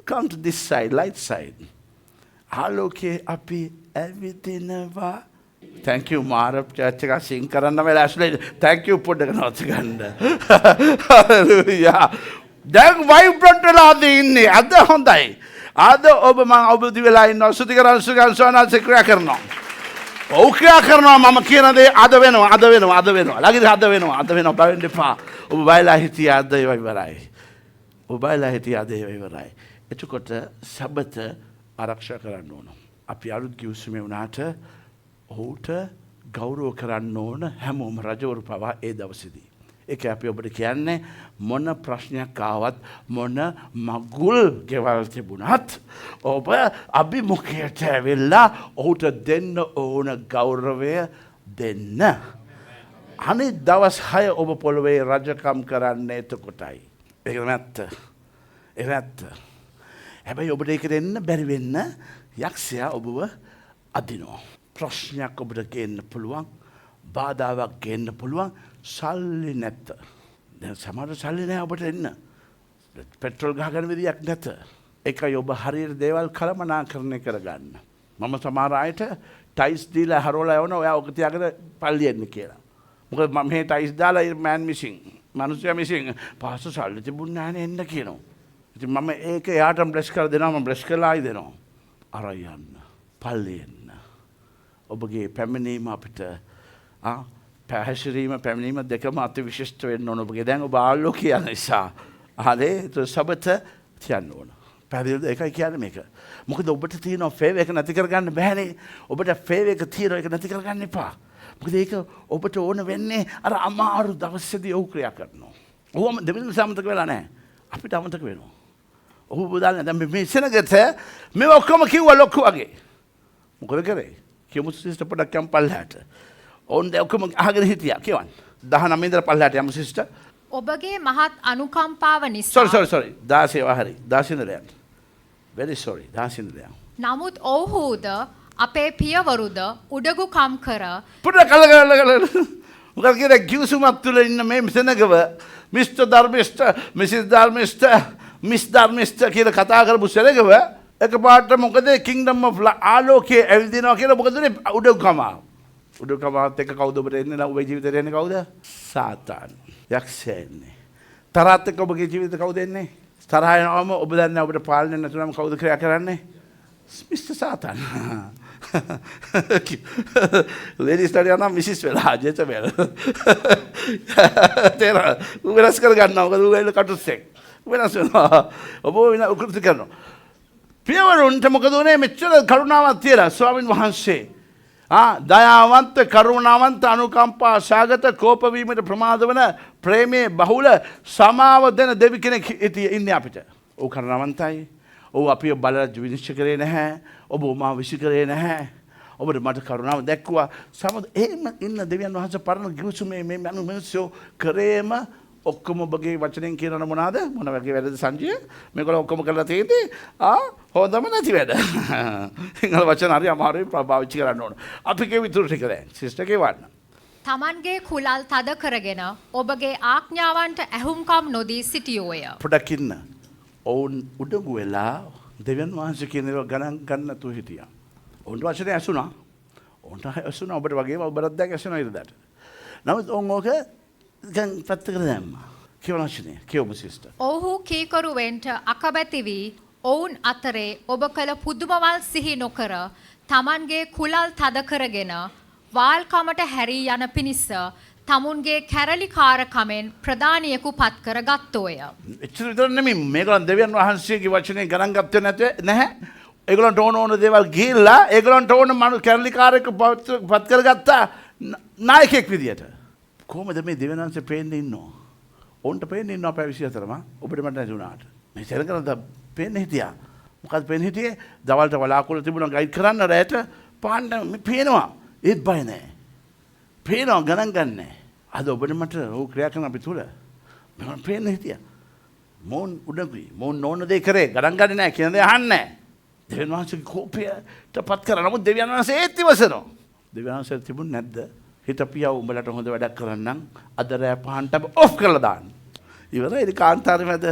Come to this side, light side. ආලෝකේ අපි ඇවිදිනවා. Thank you මාරප් චර්ච් එක සිං කරන්න වෙලා ඇස්ලේ. Thank you පොඩ්ඩක් නවත්ත ගන්න. Hallelujah. දැන් vibrant වෙලාද ඉන්නේ. අද හොඳයි. අද ඔබ මම ඔබ දිවිලා ඉන්නවා. සුති කරන් සුගන් සෝනාල් සෙක්‍රියා කරනවා. ඔව් ක්‍රියා කරනවා මම කියන දේ අද වෙනවා. ළඟදී අද වෙනවා බවෙන්න එපා. ඔබ බයලා හිටියා අද ඒවා ඉවරයි. ඔබ බයලා හිටියා අද ඒවා ඉවරයි. එතකොට සබත ආරක්ෂා කරන්න ඕන. අපි අලුත් ගිවිසුමේ වුණාට ඔහුට ගෞරව කරන්න ඕන හැමෝම රජවරු පවා ඒ දවසේදී. ඒක අපි ඔබට කියන්නේ මොන ප්‍රශ්නයක් ආවත් මොන මගුල් ගෙවල් තිබුණත් ඔබ අභිමුඛයට ඇවිල්ලා ඔහුට දෙන්න ඕන ගෞරවය දෙන්න. අනිත් දවස් 6 ඔබ පොළවේ රජකම් කරන්න එතකොටයි. ඒක නැත්ත. හැබැයි ඔබට ඒක දෙන්න බැරි වෙන්න යක්ෂයා ඔබව අදිනවා. ප්‍රශ්නයක් ඔබට ගේන්න පුළුවන්. බාධාවක් ගේන්න පුළුවන්. සල්ලි නැත්ත. දැන් සමහර සල්ලි නැහැ ඔබට එන්න. පෙට්‍රල් ගහගන්න විදියක් නැත. ඒකයි ඔබ හරියට දේවල් කළමනාකරණය කරගන්න. මම සමහර අයට ටයිස් දීලා හරවලා යවන ඔයා ඔක තියාගෙන පල්ලි එන්න කියලා. මොකද මම මේ ටයිස් දාලා මෑන් මිසින්. මිනිස්සයා මිසින් පාස්ස සල්ලි තිබුණ නැහැ එන්න කියනවා. ඉතින් මම ඒක එයාට බ්ලෙස් කරලා දෙනවා මම බ්ලෙස් කරලා ආයි දෙනවා. අර යන්න. පල්ලි එන්න. ඔබගේ පැමිණීම අපිට පැමිණීම දෙකම අති විශිෂ්ට වෙන්න ඕන. ඔබගේ දැන් ඔබ ආලෝකය යන නිසා හරි සබත තියන්න ඕන. පැහැදිලිද? ඒකයි කියන්නේ මේක. මොකද ඔබට තියෙන ෆේවර් එක නැති කරගන්න බෑනේ. ඔබට ෆේවර් එක තියෙන එක නැති කරගන්න එපා. මොකද ඒක ඔබට ඕන වෙන්නේ අර අමාරු දවසේදී ඔහු ක්‍රියා කරනවා. ඔහුම දෙවියන් සම්මතක වෙලා නැහැ. අපිට අමතක වෙනවා. ඔහු බුදාලේ දැන් මේ සෙනගත මේ ඔක්කොම කිව්වා ලොකු වගේ. මොකද කරේ? කියමු සිස්ටර් පොඩක් යම් පල්ලහැට. ඔවුන් දැන් ඔක්කොම අහගෙන හිටියා කියවන්න. 19 ඉඳලා පල්ලහැට යමු සිස්ටර්. ඔබගේ මහත් අනුකම්පාව නිසා sorry 16 හරි 16 ඉඳලා යන්න. very sorry 16 ඉඳලා යන්න. නමුත් ඔව්හුද අපේ පියවරුද උඩගුකම් කර පුඩ කලකල මොකද කියන්නේ කිව්සුමක් තුල ඉන්න මේ සෙනගව මිස්ටර් ධර්මිෂ්ඨ මිසිස් ධර්මිෂ්ඨ මිස් ධර්මිෂ්ඨ කියලා කතා කරපු සෙනගව එකපාරට මොකද කිංඩම් ඔෆ් ආලෝකයේ ඇවිදිනවා කියලා මොකද උඩගුකම උඩගුකමත් එක්ක කවුද ඔබට එන්නේ නම් ඔබේ ජීවිතේට එන්නේ කවුද? සාතාන්. යක්ෂයා එන්නේ. තරහත් එක්ක ඔබගේ ජීවිතේ කවුද එන්නේ? තරහ යනවම ඔබ දන්නේ ඔබට පාලනය නැතුනම කවුද ක්‍රියා කරන්නේ? Mister සාතාන්. Ladies study ana Mrs. වෙලා ජෙතබෙල්. තේර වෙනස් කර ගන්නවා. මොකද ඌ වෙන කටුස්සෙක්. වෙනස් වෙනවා. ඔබ වෙන උකෘති කරනවා. පියවරුන්ට මොකද උනේ මෙච්චර කරුණාවක් තියලා ස්වාමින් වහන්සේ. දයාවන්ත කරුණාවන්ත අනුකම්පා සාගත කෝප වීමට ප්‍රමාද වන ප්‍රේමයේ බහුල සමාව දෙන දෙවි කෙනෙක් ඉන්නේ අපිට. ඔව් කරුණාවන්තයි. ඔව් අපිව බලලා විනිශ්චය කරේ නැහැ. ඔබ මාව විශ්ි කරේ නැහැ. ඔබට මට කරුණාව දැක්කුවා. සමද එහෙම ඉන්න දෙවියන් වහන්සේ පරණ ගිවිසුමේ මේ මිනිස්සු කරේම ඔක්කොම ඔබගේ වචනෙන් කියනන මොනවාද? මොන වගේ වැඩද සංජය? මේගොල්ලෝ ඔක්කොම කරලා තියෙන්නේ හොඳම නැති වැඩ. සිංහල වචන හරි අමාරුයි පාවිච්චි කරන්න ඕන. අපි කියව විතර ටික දැන් සිස්ටර් කියවන්න. තමන්ගේ කුලල් තද කරගෙන ඔබගේ ආඥාවන්ට ඇහුම්කම් නොදී සිටියෝය. පොඩක් ඉන්න. ඔවුන් උඩඟු වෙලා දෙවියන් වහන්සේ කියන ඒවා ගණන් ගන්න නැතුව හිටියා. ඔවුන්ට වචනේ ඇසුණා. ඔවුන්ට ඇසුණා ඔබට වගේම ඔබට දැක් ඇසුණා ඉරදට. නමුත් ඔවුන් ඕක දැන් පැත්තකට දැම්මා. කියවන වචනේ කියවමු සිස්ටර්. ඔව්හු කීකරුවෙන්ට අකමැති වී ඔවුන් අතරේ ඔබ කළ පුදුමවල් සිහි නොකර තමන්ගේ කුලල් තද කරගෙන වාල්කමට හැරී යන පිණිස තමුන්ගේ කැරලිකාරකමෙන් ප්‍රධානියෙකු පත් කර ගත්තෝය. එච්චර විතර නෙමෙයි මේගොල්ලන් දෙවියන් වහන්සේගේ වචනේ ගණන් ගත්තේ නැහැ. ඒගොල්ලන්ට ඕන දේවල් ගිහිල්ලා ඒගොල්ලන්ට ඕන කැරලිකාරයෙකු පත් කරගත්තා නායකයෙක් විදියට. කොහොමද මේ දෙවියන් වහන්සේ පේන්නේ ඉන්නෝ? ඔවුන්ට පේන්නේ ඉන්නවා පැය 24ම ඔබට මට නැති වුණාට. මේ සෙනගනද පේන්නේ හිටියා. මොකද පේන්නේ හිටියේ? දවල්ට වලාකුළු තිබුණා ගයිඩ් කරන්න රැට පාන්න මේ පේනවා. ඒත් බය නැහැ. පේනවා ගණන් ගන්නෑ. අද ඔබට මට ඕ ක්‍රියා කරන අපි තුල මම පේන්නේ හිටියා. මොන් උඩඟුයි. මොන් නෝන දෙය කරේ ගණන් ගන්නේ නැහැ කියන දේ අහන්නේ නැහැ. දෙවියන් වහන්සේගේ කෝපයට පත් කරා. නමුත් දෙවියන් වහන්සේ ඒත් ඉවසනවා. දෙවියන් වහන්සේ තිබුණ නැද්ද? හිතපියා උඹලට හොඳ වැඩක් කරන්නම් අද රෑ පහන්ට ඔෆ් කරලා දාන්න. ඉවරයි. ඒ කාන්තාරේ මැද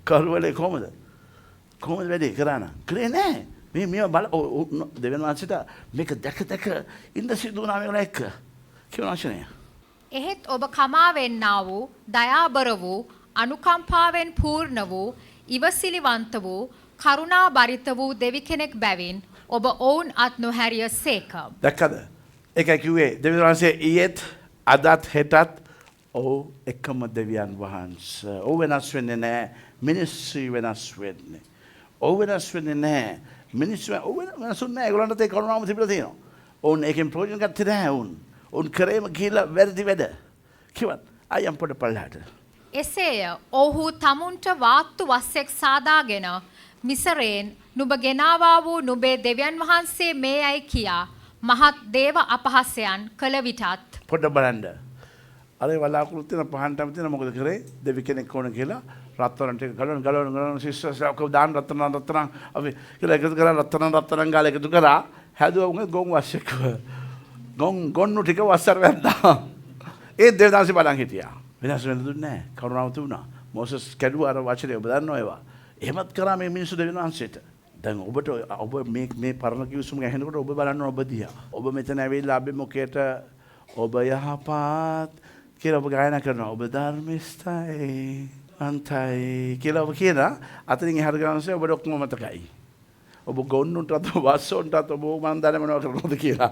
කරුවලේ කොහමද? කොහමද වැඩේ කරාන? කරේ නැහැ. මේ බල දෙවියන් වහන්සේට මේක දැක ඉඳ සිදුුණා මේගොල්ලෝ එක්ක. කියනවා වචනය. එහෙත් ඔබ කමාවෙන්නා වූ දයාබර වූ අනුකම්පාවෙන් පූර්ණ වූ ඉවසිලිවන්ත වූ කරුණා බරිත වූ දෙවි කෙනෙක් බැවින් ඔබ ඔවුන් අත් නොහැරිය සේක. දැක්කද? ඒකයි කිව්වේ දෙවියන් වහන්සේ ඊයේත් අදත් හෙටත් ඔව් එකම දෙවියන් වහන්සේ. ඔව් වෙනස් වෙන්නේ නැහැ. මිනිස්සු වෙනස් වෙන්නේ. ඔව් වෙනස් වෙන්නේ නැහැ. මිනිස්සු ඔව් වෙනස් වෙන්නේ නැහැ. ඒගොල්ලන්ට ඒ කරුණාවම තිබිලා තියෙනවා. ඔවුන් ඒකෙන් ප්‍රයෝජන ගත්තේ නැහැ ඔවුන්. ඔවුන් කරේම කියලා වැරදි වැඩ. කිව්වත් අයම් පොඩ පල්ලහට. එසේය ඔහු තමුන්ට වාත්තු වස්සෙක් සාදාගෙන මිසරයෙන් නුඹ ගෙනාවා වූ නුඹේ දෙවියන් වහන්සේ මේ ඇයි කියා මහත් දේව අපහාසයන් කළ විටත් පොඩ බලන්න. අර වලාකුළු තියෙන පහන්ටම තියෙන මොකද කරේ? දෙවි කෙනෙක් ඕන කියලා රත්තරන් ටික ගලවන ශිෂ්‍යසාවක දාන රත්තරන් අපි කියලා එකතු කරලා රත්තරන් ගාලා එකතු කරා හැදුවා උන් ගොන් වස්සෙක්. ගොන්නු ටික වස්සර වැද්දා. ඒ දෙවියන්සේ බලන් හිටියා. වෙනස් වෙන්න දුන්නේ නැහැ. කරුණාව තිබුණා. මොසස් කැඩුවා අර වචනේ ඔබ දන්නවා ඒවා. එහෙමත් කරා මේ මිනිස්සු දෙවියන් වහන්සේට. දැන් ඔබට ඔබ මේ පරණ කිවිසුම ගහනකොට ඔබ බලන්න ඔබ දිහා. ඔබ මෙතන ඇවිල්ලා අභිමුඛයට ඔබ යහපත් කියලා ඔබ ගායනා කරනවා. ඔබ ධර්මිෂ්ඨයි අන්තයි කියලා ඔබ කියනවා. අතරින් එහාට ගානසේ ඔබට ඔක්කොම මතකයි. ඔබ ගොන්නුන්ටත් වස්සොන්ටත් ඔබ මන් දන්නේ මොනවද කරනවද කියලා.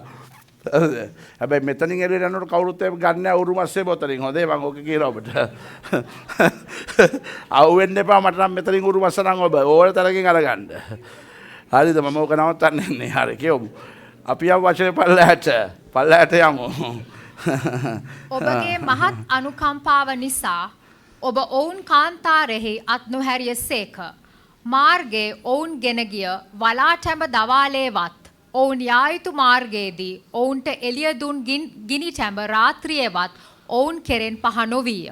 හැබැයි මෙතනින් එළියට යනකොට කවුරුත් ඒක ගන්න නැහැ උරු මස්සේ බොතලින්. හොඳේ මම ඕක කියනවා ඔබට. ආව වෙන්න එපා මට නම් මෙතනින් උරු මස්ස නම් ඔබ ඕන තරකින් අරගන්න. හරිද මම ඕක නවත්තන්නේ නැහැ. හරි කියමු. අපි යමු වචනේ පල්ලහැට යමු. ඔබගේ මහත් අනුකම්පාව නිසා ඔබ ඔවුන් කාන්තාරෙහි අත් නොහැරියසේක. මාර්ගයේ ඔවුන් ගෙන ගිය වලාටැඹ දවාලේවත් ඔවුන් යා යුතු මාර්ගයේදී ඔවුන්ට එළිය දුන් ගිනි තැඹ රාත්‍රියේවත් ඔවුන් කෙරෙන් පහ නොවිය.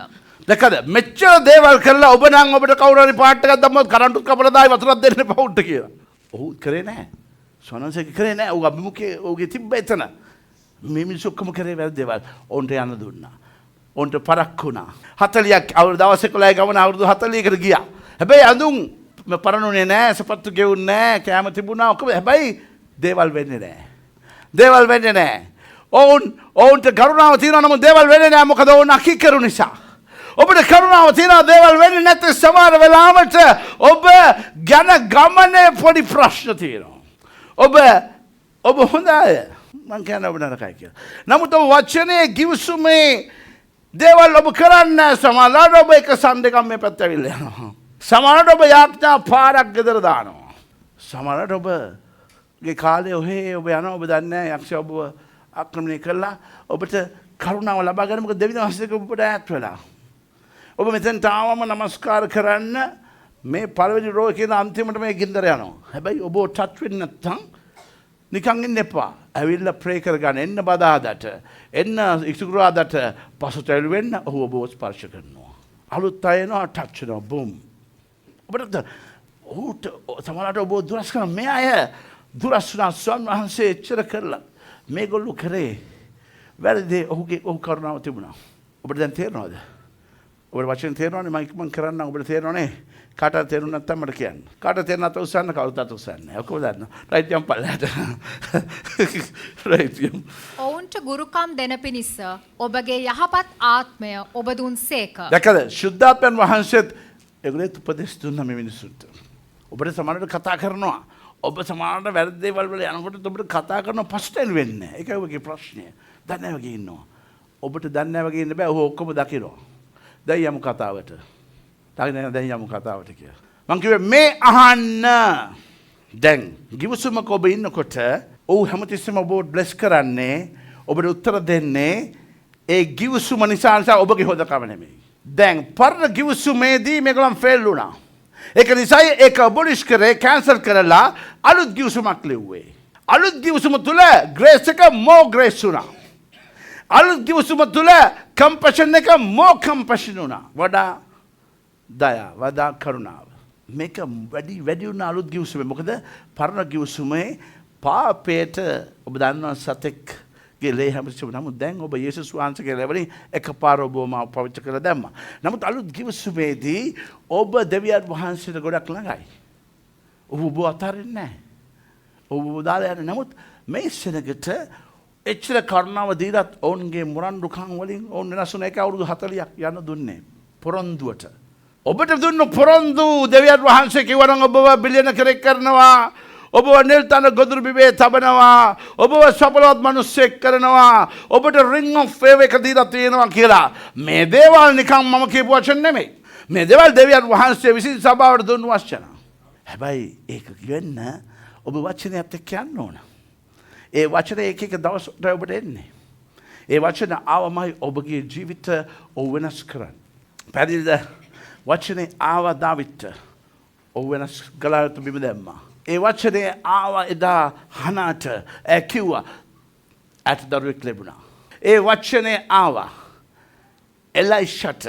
දැකද මෙච්චර දේවල් කරලා ඔබ නම් ඔබට කවුරු හරි පාට් එකක් දැම්මොත් කරන්ටුත් කපලා දායි වතුරක් දෙන්න එපා උන්ට කියලා. ඔහු කරේ නැහැ. සොනන්සේක කරේ නැහැ. ඔහු අභිමුඛයේ ඔහුගේ තිබ්බ එතන. මේ මිනිස්සු ඔක්කොම කරේ වැරදි දේවල්. ඔවුන්ට යන්න දුන්නා. ඔවුන්ට පරක් වුණා. 40ක් අවුරුදු දවස් 11 ගමන අවුරුදු 40කට ගියා. හැබැයි අඳුන් පරණුනේ නැහැ. සපත්තු ගෙවුන්නේ නැහැ. කැම තිබුණා ඔක්කොම. හැබැයි දේවල් වෙන්නේ නැහැ. දේවල් වෙන්නේ නැහැ. ඔවුන්ට කරුණාව තියෙනවා නමුත් දේවල් වෙන්නේ නැහැ. මොකද ඔවුන් අකිකරු නිසා. ඔබට කරුණාව තියෙනවා දේවල් වෙන්නේ නැත්නම් සමහර වෙලාවට ඔබ ගැන ගමනේ පොඩි ප්‍රශ්න තියෙනවා. ඔබ හොඳ අය. මං කියන්නේ ඔබ නරකයි කියලා. නමුත් ඔබ වචනේ කිවිසුමේ දේවල් ඔබ කරන්නේ සමහරවිට ඔබ එක සම්දෙකක් මේ පැත්ත ඇවිල්ලා යනවා. සමහරවිට ඔබ යාඥා පාරක් ගෙදර දානවා. සමහරවිට ඔබගේ කාලේ ඔහේ ඔබ යනවා ඔබ දන්නේ නැහැ යක්ෂයා ඔබ ආක්‍රමණය කළා. ඔබට කරුණාව ලබා ගන්න මොකද දෙවියන් වහන්සේක ඔබට ඈත් වෙලා. ඔබ මෙතෙන්ට ආවම නමස්කාර කරන්න මේ පළවෙනි රෝ කියන අන්තිමට මේ ගින්දර යනවා. හැබැයි ඔබ ටච් වෙන්නේ නැත්නම් නිකන් ඉන්න එපා. ඇවිල්ලා ප්‍රේ කරගන්න එන්න බදාදට එන්න ඉක්සුකුරාදට පසුතැවිලි වෙන්න ඔහු ඔබව ස්පර්ශ කරනවා. අලුත් අය එනවා ටච් වෙනවා බුම්. ඔබට ඔහුට සමහරවිට ඔබ දුරස් කරන මේ අය දුරස් වුණා ස්වාමීන් වහන්සේ එච්චර කරලා මේගොල්ලෝ කරේ වැරදි ඔහු කරුණාව තිබුණා. ඔබට දැන් තේරෙනවද? ඔබට වචන තේරෙනවනේ මම ඉක්මන් කරන්න ඔබට තේරෙනවනේ කාටද තේරුම් නැත්නම් මට කියන්න. කාටද තේරෙන්නේ නැත්නම් උස්සන්න කවුරුත් උස්සන්නේ. ඔක්කොම දන්නවා. රයිට් යම් පල්ලයට. රයිට් යම්. ඔවුන්ට ගුරුකම් දෙන පිණිස ඔබගේ යහපත් ආත්මය ඔබ දුන්සේක. දැකද ශුද්ධාත්මයන් වහන්සේත් ඒගොල්ලෝ උපදෙස් දුන්නා මේ මිනිස්සුන්ට. ඔබට සමහරවිට කතා කරනවා. ඔබ සමහරවිට වැරදි දේවල් වල යනකොට ඔබට කතා කරන පස්තෙන් වෙන්නේ නැහැ. ඒකයි ඔබගේ ප්‍රශ්නය. දන්නේ නැහැ වගේ ඉන්නවා. ඔබට දන්නේ නැහැ වගේ ඉන්න බෑ. ඔහු ඔක්කොම දකිනවා. දැන් යමු කතාවට. දැන් යමු කතාවට කියලා. මං කිව්වේ මේ අහන්න. දැන් ගිවිසුමක ඔබ ඉන්නකොට ඔහු හැමතිස්සෙම ඔබව බ්ලෙස් කරන්නේ ඔබට උත්තර දෙන්නේ ඒ ගිවිසුම නිසා ඔබගේ හොදකම නෙමෙයි. දැන් පරණ ගිවිසුමේදී මේගොල්ලන් ෆේල් වුණා. ඒක නිසා ඒක අබොලිෂ් කරේ කැන්සල් කරලා අලුත් ගිවිසුමක් ලිව්වේ. අලුත් ගිවිසුම තුල ග්‍රේස් එක මෝ ග්‍රේස් වුණා. අලුත් ගිවිසුම තුල කම්පැෂන් එක මෝ කම්පැෂන් වුණා. වඩා දයා වඩා කරුණාව. මේක වැඩි වුණ අලුත් ගිවිසුමේ. මොකද පරණ ගිවිසුමේ පාපයට ඔබ දන්නවා සතෙක්ගේ ලේ හැමතිස්සෙම. නමුත් දැන් ඔබ යේසුස් වහන්සේගේ ලැබෙන එකපාර ඔබම පවිත්‍ර කරලා දැම්මා. නමුත් අලුත් ගිවිසුමේදී ඔබ දෙවියන් වහන්සේට ගොඩක් ළඟයි. ඔබ අතාරින්නේ නැහැ. ඔබ දාලා යන්නේ. නමුත් මේ සෙනගට එච්චර කරුණාව දීලත් ඔවුන්ගේ මුරණ්ඩුකම් වලින් ඔවුන් වෙනසුන එක අවුරුදු 40ක් යන දුන්නේ පොරොන්දුවට. ඔබට දුන්න පොරොන්දු දෙවියන් වහන්සේ කිව්වනම් ඔබව බිලියන කරෙක් කරනවා. ඔබව නිල්තන ගොදුරු බිමේ තබනවා. ඔබව සඵලවත් මිනිසෙක් කරනවා. ඔබට ring of fame එක දීලා තියෙනවා කියලා. මේ දේවල් නිකන් මම කියපු වචන නෙමෙයි. මේ දේවල් දෙවියන් වහන්සේ විසින් සභාවට දුන්නු වචන. හැබැයි ඒක කියන්න ඔබ වචනයත් එක්ක යන්න ඕන. ඒ වචන එක එක දවසට ඔබට එන්නේ. ඒ වචන ආවමයි ඔබගේ ජීවිත ඔව් වෙනස් කරන්නේ. පැහැදිලිද? වචනේ ආව දාවිත් ඔව් වෙනස් ගලාට බිම දැම්මා. ඒ වචනේ ආව එදා හනාට කිව්වා ඇට දරුවෙක් ලැබුණා. ඒ වචනේ ආවා එලයිෂට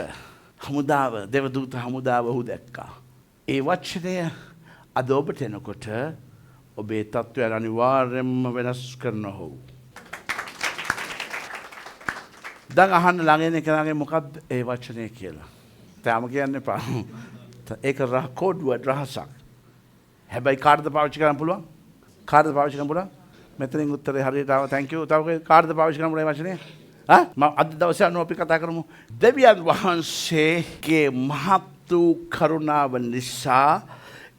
හමුදාව දේවදූත හමුදාව ඔහු දැක්කා. ඒ වචනය අද ඔබට එනකොට ඔබේ තත්ත්වය අනිවාර්යයෙන්ම වෙනස් කරනවා ඔහු. දැන් අහන්න ළඟ ඉන්න කෙනාගේ මොකක්ද ඒ වචනේ කියලා. තාම කියන්න එපා. ඒක කෝඩ්වර්ඩ් රහසක්. හැබැයි කාර්ද පාවිච්චි කරන්න පුළුවන්? කාර්ද පාවිච්චි කරන්න පුළුවන්? මෙතනින් උත්තරේ හරියට ආවා. thank you. තව කාර්ද පාවිච්චි කරන්න පුළුවන් වචනේ? මම අද දවසේ අනුව අපි කතා කරමු. දෙවියන් වහන්සේගේ මහත් වූ කරුණාව නිසා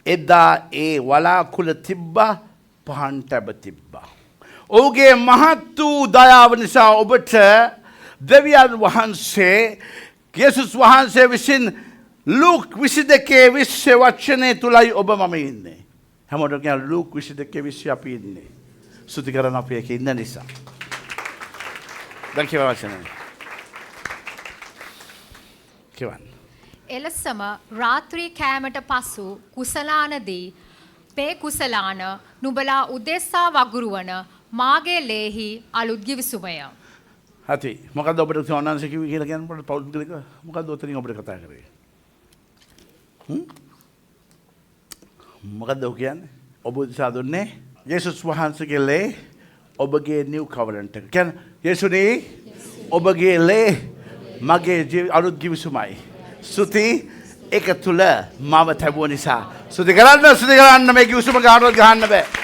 එදා ඒ වලාකුළ තිබ්බා පහන් තැබ තිබ්බා. ඔහුගේ මහත් වූ දයාව නිසා ඔබට දෙවියන් වහන්සේ යේසුස් වහන්සේ විසින් ලූක් 22:20 වචනේ තුලයි ඔබ මම ඉන්නේ. හැමෝටම කියන ලූක් 22:20 අපි ඉන්නේ. ස්තුති කරන අපි එකේ ඉන්න නිසා. දැන් කියවා වචනේ. කියවන්න. එලෙසම රාත්‍රී කෑමට පසු කුසලානදී පේ කුසලාන නුඹලා උදෙස්සා වගුරුවන මාගේ ලේහි අලුත් ගිවිසුමය. හරි. මොකද්ද ඔබට සෝනන්ස කිව්වේ කියලා කියනකොට පෞද්ගලික මොකද්ද ඔතනින් ඔබට කතා කරේ? මොකද්ද ඔය කියන්නේ? ඔබ උදෙසා දුන්නේ යේසුස් වහන්සේගේ ලේ ඔබගේ නිව් කවරන්ට් එක. කියන්නේ යේසුනේ ඔබගේ ලේ මගේ අලුත් ගිවිසුමයි. ස්තුති ඒක තුල මම තැබුව නිසා. ස්තුති කරන්න මේ ගිවිසුම කාටවත් ගහන්න බෑ.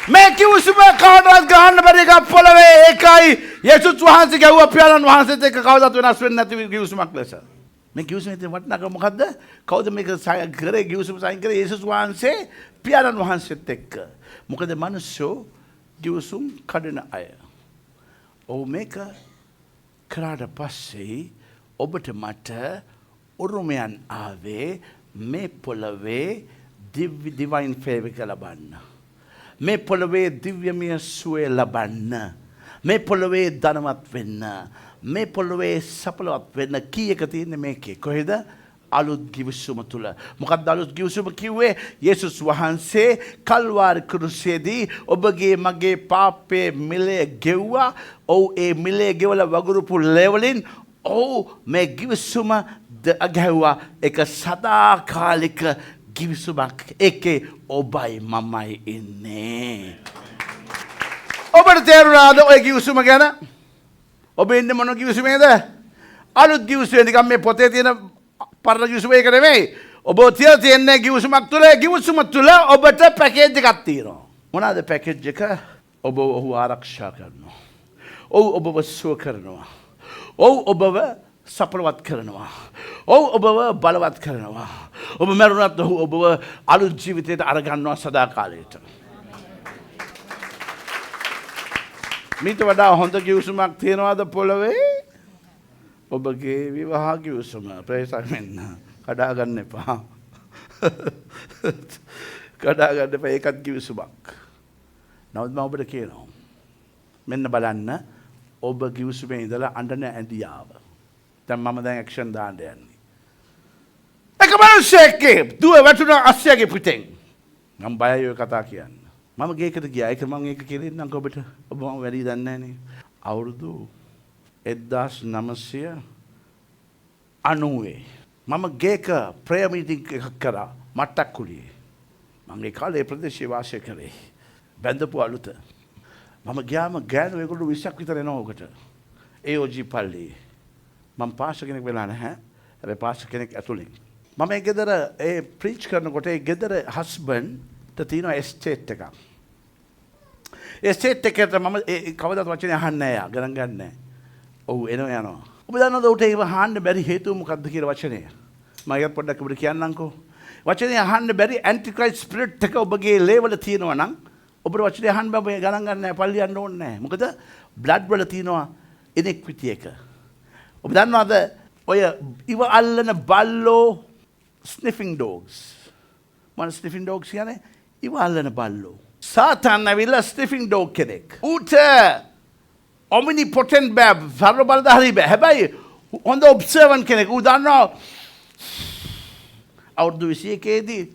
මේ කිව්සුම කාටවත් ගහන්න බැරි එක පොළවේ ඒකයි යේසුස් වහන්සේ ගැව්වා පියාණන් වහන්සේත් එක්ක කවදාවත් වෙනස් වෙන්නේ නැති කිව්සුමක් ලෙස. මේ කිව්සුමේ තියෙන වටිනාකම මොකද්ද? කවුද මේක කරේ කිව්සුම සයින් කරේ? යේසුස් වහන්සේ පියාණන් වහන්සේත් එක්ක. මොකද මිනිස්සු කිව්සුම් කඩන අය. ඔව් මේක කරාට පස්සේ ඔබට මට උරුමයන් ආවේ මේ පොළවේ divine favor එක ලබන්න. මේ පොළවේ දිව්‍යමය සුවය ලබන්න. මේ පොළවේ ධනවත් වෙන්න. මේ පොළවේ සඵලවත් වෙන්න කීයක තියෙන්නේ මේකේ. කොහෙද? අලුත් ගිවිසුම තුල. මොකක්ද අලුත් ගිවිසුම කිව්වේ? යේසුස් වහන්සේ කල්වාරි කුරුසේදී ඔබගේ මගේ පාපේ මිලේ ගෙව්වා. ඔව් ඒ මිලේ ගෙවලා වගුරුපු ලෙවලින් ඔව් මේ ගිවිසුම ගැහුවා. ඒක සදාකාලික ගිවිසුමක්. ඒකේ ඔබයි මමයි ඉන්නේ. ඔබට තේරුණාද ඔය ගිවිසුම ගැන? ඔබ ඉන්නේ මොන ගිවිසුමේද? අලුත් ගිවිසුමේ නිකන් මේ පොතේ තියෙන පරණ ගිවිසුම එක නෙමෙයි. ඔබ තියලා තියෙන්නේ ගිවිසුමක් තුල. ගිවිසුම තුල ඔබට පැකේජ් එකක් තියෙනවා. මොනවාද පැකේජ් එක? ඔබ ඔහු ආරක්ෂා කරනවා. ඔව් ඔබව සුව කරනවා. ඔව් ඔබව සඵලවත් කරනවා. ඔව් ඔබව බලවත් කරනවා. ඔබ මරුණත් ඔහු ඔබව අලුත් ජීවිතයට අරගන්නවා සදාකාලයට. මීට වඩා හොඳ ගිවිසුමක් තියනවාද පොළවේ? ඔබගේ විවාහ ගිවිසුම. ප්‍රේසක් වෙන්න. කඩා ගන්න එපා. කඩා ගන්න එපා. ඒකත් ගිවිසුමක්. නමුත් මම ඔබට කියනවා. මෙන්න බලන්න. ඔබ ගිවිසුමේ ඉඳලා අඬන ඇඳියාව. දැන් මම දැන් ඇක්ෂන් දාන්න යන්නේ. එක මිනිහෙක්ගේ දුව වැටුණා අස්සයාගේ පිටෙන්. මම බයයි ඔය කතා කියන්න. මම ගේකට ගියා. ඒක මම ඒක කියලා ඉන්නම් ඔබට. ඔබ මම වැඩි දන්නේ නැහැ නේ. අවුරුදු 1990 මම ගේක ප්‍රේයර් මීටින් එකක් කරා මට්ටක් කුලියේ. මම ඒ කාලේ ප්‍රදේශයේ වාසය කරේ. බැඳපු අලුත. මම ගියාම ගෑනු ඒගොල්ලෝ 20ක් විතර එනවා උකට. AOG පල්ලියේ. මම පාස්ටර් කෙනෙක් වෙලා නැහැ. හැබැයි පාස්ටර් කෙනෙක් ඇතුළේ. මම ඒ ගෙදර ඒ ප්‍රීච් කරනකොට ඒ ගෙදර හස්බන්ඩ්ට තියෙන එස්ටේට් එකක්. එස්ටේට් එකට මම කවදාවත් වචනේ අහන්නේ නැහැ යා. ගණන් ගන්න නැහැ. ඔව් එනවා යනවා. ඔබ දන්නවද උට ඒක අහන්න බැරි හේතුව මොකක්ද කියලා වචනය? මම ඒක පොඩ්ඩක් ඔබට කියන්නම්කෝ. වචනේ අහන්න බැරි ඇන්ටික්‍රයිස්ට් ස්පිරිට් එක ඔබගේ ලේවල තියෙනවා නම් ඔබට වචනේ අහන්න බෑ ගණන් ගන්න නැහැ පල්ලි යන්න ඕනේ නැහැ. මොකද බ්ලඩ් වල තියෙනවා ඉනෙක්විටි එක. ඔබ දන්නවද ඔය ඉව අල්ලන බල්ලෝ ස්නිෆින් ඩොග්ස්. මොන ස්නිෆින් ඩොග්ස් කියන්නේ? ඉව අල්ලන බල්ලෝ. සාතාන් ඇවිල්ලා ස්නිෆින් ඩොග් කෙනෙක්. ඌට ඔමිනිපොටන්ට් බෑ සර්ව බලධාරී බෑ. හැබැයි හොඳ ඔබ්සර්වන් කෙනෙක්. ඌ දන්නවා අවුරුදු 21 දී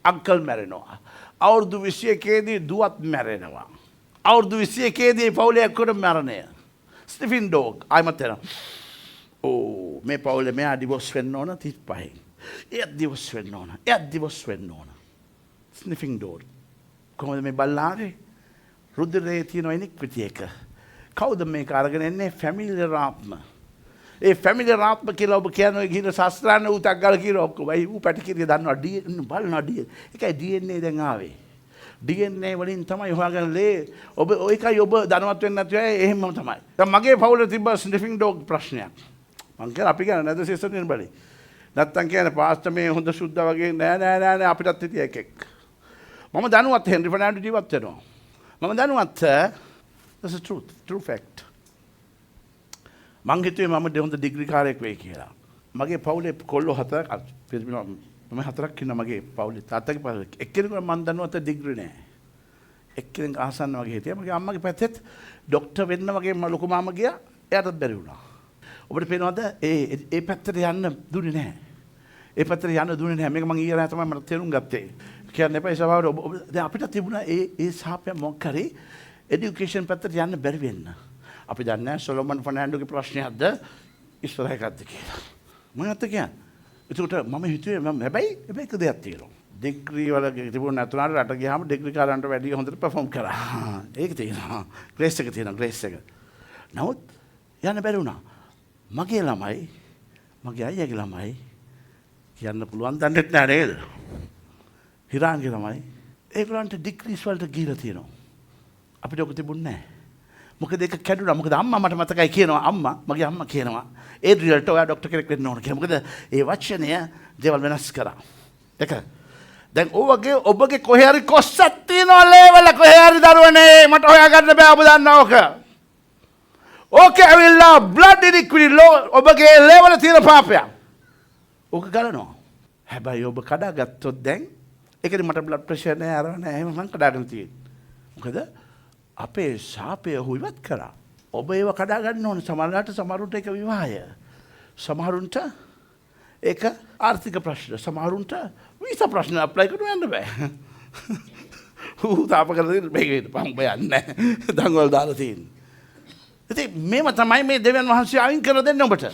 අංකල් මැරෙනවා. අවුරුදු 21 දී දුවත් මැරෙනවා. අවුරුදු 21 දී පවුලේ එක්කම මරණය. ස්නිෆින් ඩොග් අයිමත් වෙනවා. ඕ මේ පවුලේ මෙයා ඩිවෝස් වෙන්න ඕන 35. එයා ඩිවෝස් වෙන්න ඕන. එයා ඩිවෝස් වෙන්න ඕන. ස්නිෆින් ඩොග්. කොහොමද මේ බල්ලාගේ රුධිරයේ තියෙන ඉනික්විටි එක. කවුද මේක අරගෙන එන්නේ? ෆැමිලියර් ආත්ම. ඒ ෆැමිලියර් ආත්ම කියලා ඔබ කියන්නේ ගිහින් ශාස්ත්‍රාන්න උතක් ගාලා කියලා ඔක්කොම. ඌ පැටිකිරිය දන්නවා බලනවා ඒකයි DNA දැන් ආවේ. DNA වලින් තමයි හොයාගෙන ලේ ඔබ ඒකයි ඔබ ධනවත් වෙන්නේ නැති අය එහෙමම තමයි. දැන් මගේ පවුලේ තිබ්බ ස්නිෆින් ඩොග් ප්‍රශ්නයක්. මං කියලා අපි කියන්නේ නැද සිස්ටර් නේ බලි. නැත්තම් කියන්නේ පාස්ටර් මේ හොඳ සුද්දා වගේ නෑ අපිටත් හිටිය එකෙක්. මම දැනුවත් හෙන්රි ෆර්නෑන්ඩෝ ජීවත් වෙනවා. මම දැනුවත් that's the truth, true fact. මං හිතුවේ මම හොඳ ඩිග්‍රී කාරයෙක් වෙයි කියලා. මගේ පවුලේ කොල්ලෝ හතරක් මම හතරක් ඉන්නවා මගේ පවුලේ. තාත්තගේ පවුලේ එක්කෙනෙකුට මං දන්නුවත් ඩිග්‍රී නෑ. එක්කෙනෙක් ආසන්න වගේ හිටියා. මගේ අම්මගේ පැත්තෙත් ડોක්ටර් වෙන්න වගේ ලොකු මාමා ගියා. එයාටත් බැරි වුණා. ඔබට පේනවද ඒ පැත්තට යන්න දුන්නේ නැහැ. ඒ පැත්තට යන්න දුන්නේ නැහැ. මේක මම ඊයේ රෑ තමයි මට තේරුම් ගත්තේ. කියන්න එපා ඒ ස්වභාවය. දැන් අපිට තිබුණා ඒ සාපය මොකක් හරි එඩියුකේෂන් පැත්තට යන්න බැරි වෙන්න. අපි දන්නේ නැහැ සොලොමන් ෆර්නෑන්ඩෝගේ ප්‍රශ්නයක්ද ඉස්සරහකද්ද කියලා. මොනවද කියන්නේ? ඒකට මම හිතුවේ මම හැබැයි එක දෙයක් තියෙනවා. ඩිග්‍රී වල තිබුණ නැතුණාට රට ගියාම ඩිග්‍රී කාරන්ට වැඩි හොඳට පර්ෆෝම් කරා. ඒක තියෙනවා. ග්‍රේස් එක තියෙනවා ග්‍රේස් එක. නමුත් යන්න බැරි වුණා. මගේ ළමයි මගේ අයියාගේ ළමයි කියන්න පුළුවන් දන්නේ නැහැ නේද? හිරාන්ගේ ළමයි ඒගොල්ලන්ට ඩිග්‍රීස් වලට ගිහිලා තියෙනවා. අපිට ඔක තිබුණේ නැහැ. මොකද ඒක කැඩුනා. මොකද අම්මා මට මතකයි කියනවා මගේ අම්මා කියනවා ඒඩ්‍රියල්ට ඔයා ડોක්ටර් කෙනෙක් වෙන්න ඕන කියලා. මොකද ඒ වචනය දේවල් වෙනස් කරා. ඒක දැන් ඔබගේ කොහේ හරි කොස්සක් තියනවා ලේවල කොහේ හරි දරුවනේ මට හොයාගන්න බෑ ඔබ දන්නා ඕක. ඕක ඇවිල්ලා බ්ලඩ් ඉනික්විටි ඔබගේ ලේවල තියෙන පාපයක්. ඕක ගලනවා. හැබැයි ඔබ කඩාගත්තොත් දැන් ඒකනේ මට බ්ලඩ් ප්‍රෙෂර් නෑ අර නෑ එහෙම මං කඩාගෙන තියෙන්නේ. මොකද අපේ ශාපය ඔහු ඉවත් කරා. ඔබ ඒව කඩා ගන්න ඕනේ. සමහරවිට සමහරුන්ට ඒක විවාහය. සමහරුන්ට ඒක ආර්ථික ප්‍රශ්න. සමහරුන්ට වීසා ප්‍රශ්න අප්ලයි කරන්න යන්න බෑ. තාප කරලා මේක පහන් බයන්නේ. දඟවල් දාලා තියෙන්නේ. ඉතින් මේව තමයි මේ දෙවියන් වහන්සේ අයින් කර දෙන්නේ ඔබට.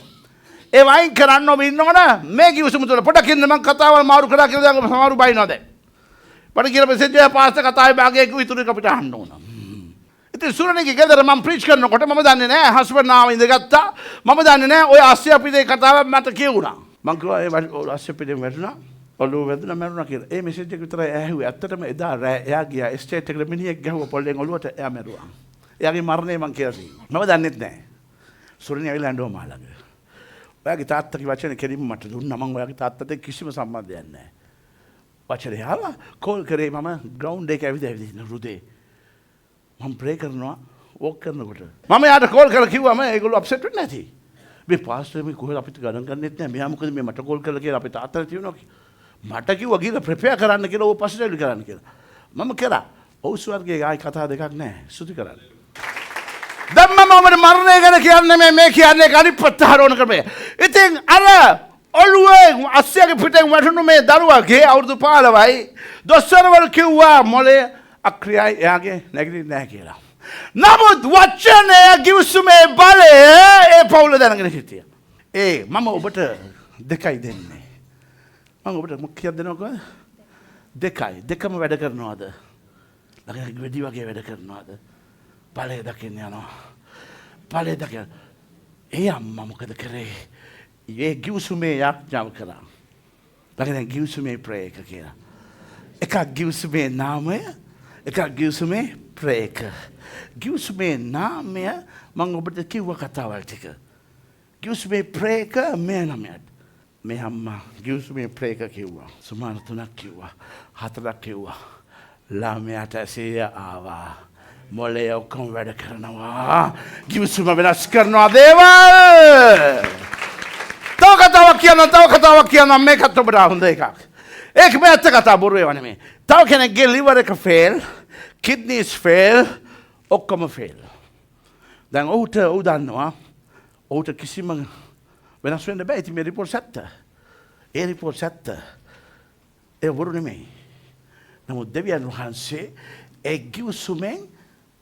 ඒ වයින් කරන්න ඔබ ඉන්නවනේ මේ කිව්සුම තුළ පොඩක් ඉන්න මම කතාවල් මාරු කරා කියලා දැන් සමහරු බයිනවා දැන්. බඩ කියලා මෙසේජ් එක පාස් කතාවේ භාගයක විතර අපිට අහන්න ඕන. ඉතින් සුරණිගේ ගෙදර මම ප්‍රීච් කරනකොට මම දන්නේ නැහැ හස්බන්ඩ් ආව ඉඳගත්තා. මම දන්නේ නැහැ ඔය ආස්‍ය අපිට කතාවක් මට කියුණා. මං කිව්වා ඒ ආස්‍ය අපිට වැටුණා. ඔළුව වැදුණා මැරුණා කියලා. ඒ මෙසේජ් එක විතරයි ඇහුවේ. ඇත්තටම එදා රෑ එයා ගියා එස්ටේට් එකට මිනිහෙක් ගැහුවා පොල්ලෙන් ඔළුවට එයා මැරුවා. එයාගේ මරණය මං කියලා තියෙනවා. මම දන්නෙත් නැහැ. සුරණි ඇවිල්ලා ඇඬුවා මා ළඟ. ඔයාගේ තාත්තගේ වචන කෙලින්ම මට දුන්නා. මං ඔයාගේ තාත්තට කිසිම සම්බන්ධයක් නැහැ. වචනේ ආවා කෝල් කරේ මම ග්‍රවුන්ඩ් එකේ ඇවිදින රුදේ. මම ප්‍රේ කරනවා වොක් කරනකොට. මම යාට කෝල් කරලා කිව්වම ඒගොල්ලෝ අප්සෙට් වෙන්නේ නැති. මේ පාස්ටර් මේ කොහෙද අපිට ගණන් ගන්නෙත් නැහැ. මෙයා මොකද මේ මට කෝල් කරලා කියලා අපේ තාත්තට කියනවා. මට කිව්වා ගිහලා ප්‍රෙපෙයාර් කරන්න කියලා ඕක පස්සේ ඩෙලි කරන්න කියලා. මම කරා. ඔව් ස්වර්ගයේ ආයි කතා දෙකක් නැහැ. සුති කරන්න. දැන් මම ඔබට මරණය ගැන කියන්නේ මේ කියන්නේ අනිත් පැත්ත හරවන ක්‍රමය. ඉතින් අර ඔළුවේ අස්සයගේ පිටෙන් වැටුණු මේ දරුවාගේ අවුරුදු 15යි දොස්තරවරු කිව්වා මොලේ අක්‍රියයි එයාගේ නැගිටින්නේ නැහැ කියලා. නමුත් වචනය කිව්සුමේ බලය ඒ පවුල දැනගෙන හිටියා. මම ඔබට දෙකයි දෙන්නේ. මම ඔබට මොකක්ද දෙනවද? දෙකයි. දෙකම වැඩ කරනවද? ළඟ වෙඩි වගේ වැඩ කරනවද? බලය දකින්න යනවා. බලය දකින්න. ඒ අම්මා මොකද කරේ? ඒ කිව්සුමේ යාඥාව කරා. ළඟ කිව්සුමේ ප්‍රේ එක කියලා. එකක් කිව්සුමේ නාමය එකක් ගිවිසුමේ ප්‍රේක. ගිවිසුමේ නාමය මම ඔබට කිව්ව කතාවල් ටික. ගිවිසුමේ ප්‍රේක මේ නමයට. මේ අම්මා ගිවිසුමේ ප්‍රේක කිව්වා. සුමාන 3ක් කිව්වා. 4ක් කිව්වා. ළමයාට ඇසේ ආවා. මොලේ ඔක්කොම වැඩ කරනවා. ගිවිසුම වෙනස් කරනවා දේවල්. තව කතාවක් කියනවා මේකත් ඔබට හොඳ එකක්. ඒක මේ ඇත්ත කතාව බොරු ඒවා නෙමෙයි. තව කෙනෙක්ගේ liver එක fail, kidneys fail, ඔක්කොම fail. දැන් ඔහු දන්නවා ඔහුට කිසිම වෙනස් වෙන්න බෑ. ඉතින් මේ report ඇත්ත. ඒ report ඇත්ත. ඒ බොරු නෙමෙයි. නමුත් දෙවියන් වහන්සේ ඒ ගිවිසුමෙන්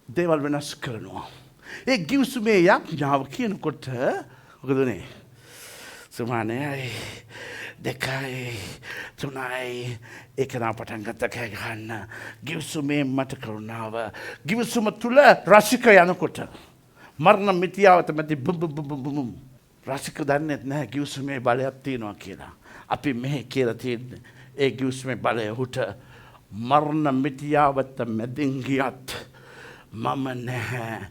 දේවල් වෙනස් කරනවා. ඒ ගිවිසුමේ යඥාව කියනකොට මොකද උනේ? සුමානයයි 2යි 3යි එක නා පටන් ගත්ත කෑ ගහන්න. ගිවිසුමේ මට කරුණාව. ගිවිසුම තුල රසික යනකොට මරණ මිත්‍යාවත මැදි බුම් රසික දන්නේ නැහැ ගිවිසුමේ බලයක් තියෙනවා කියලා. අපි මෙහෙ කියලා තියෙන්නේ ඒ ගිවිසුමේ බලය උට මරණ මිත්‍යාවත මැදින් ගියත් මම නැහැ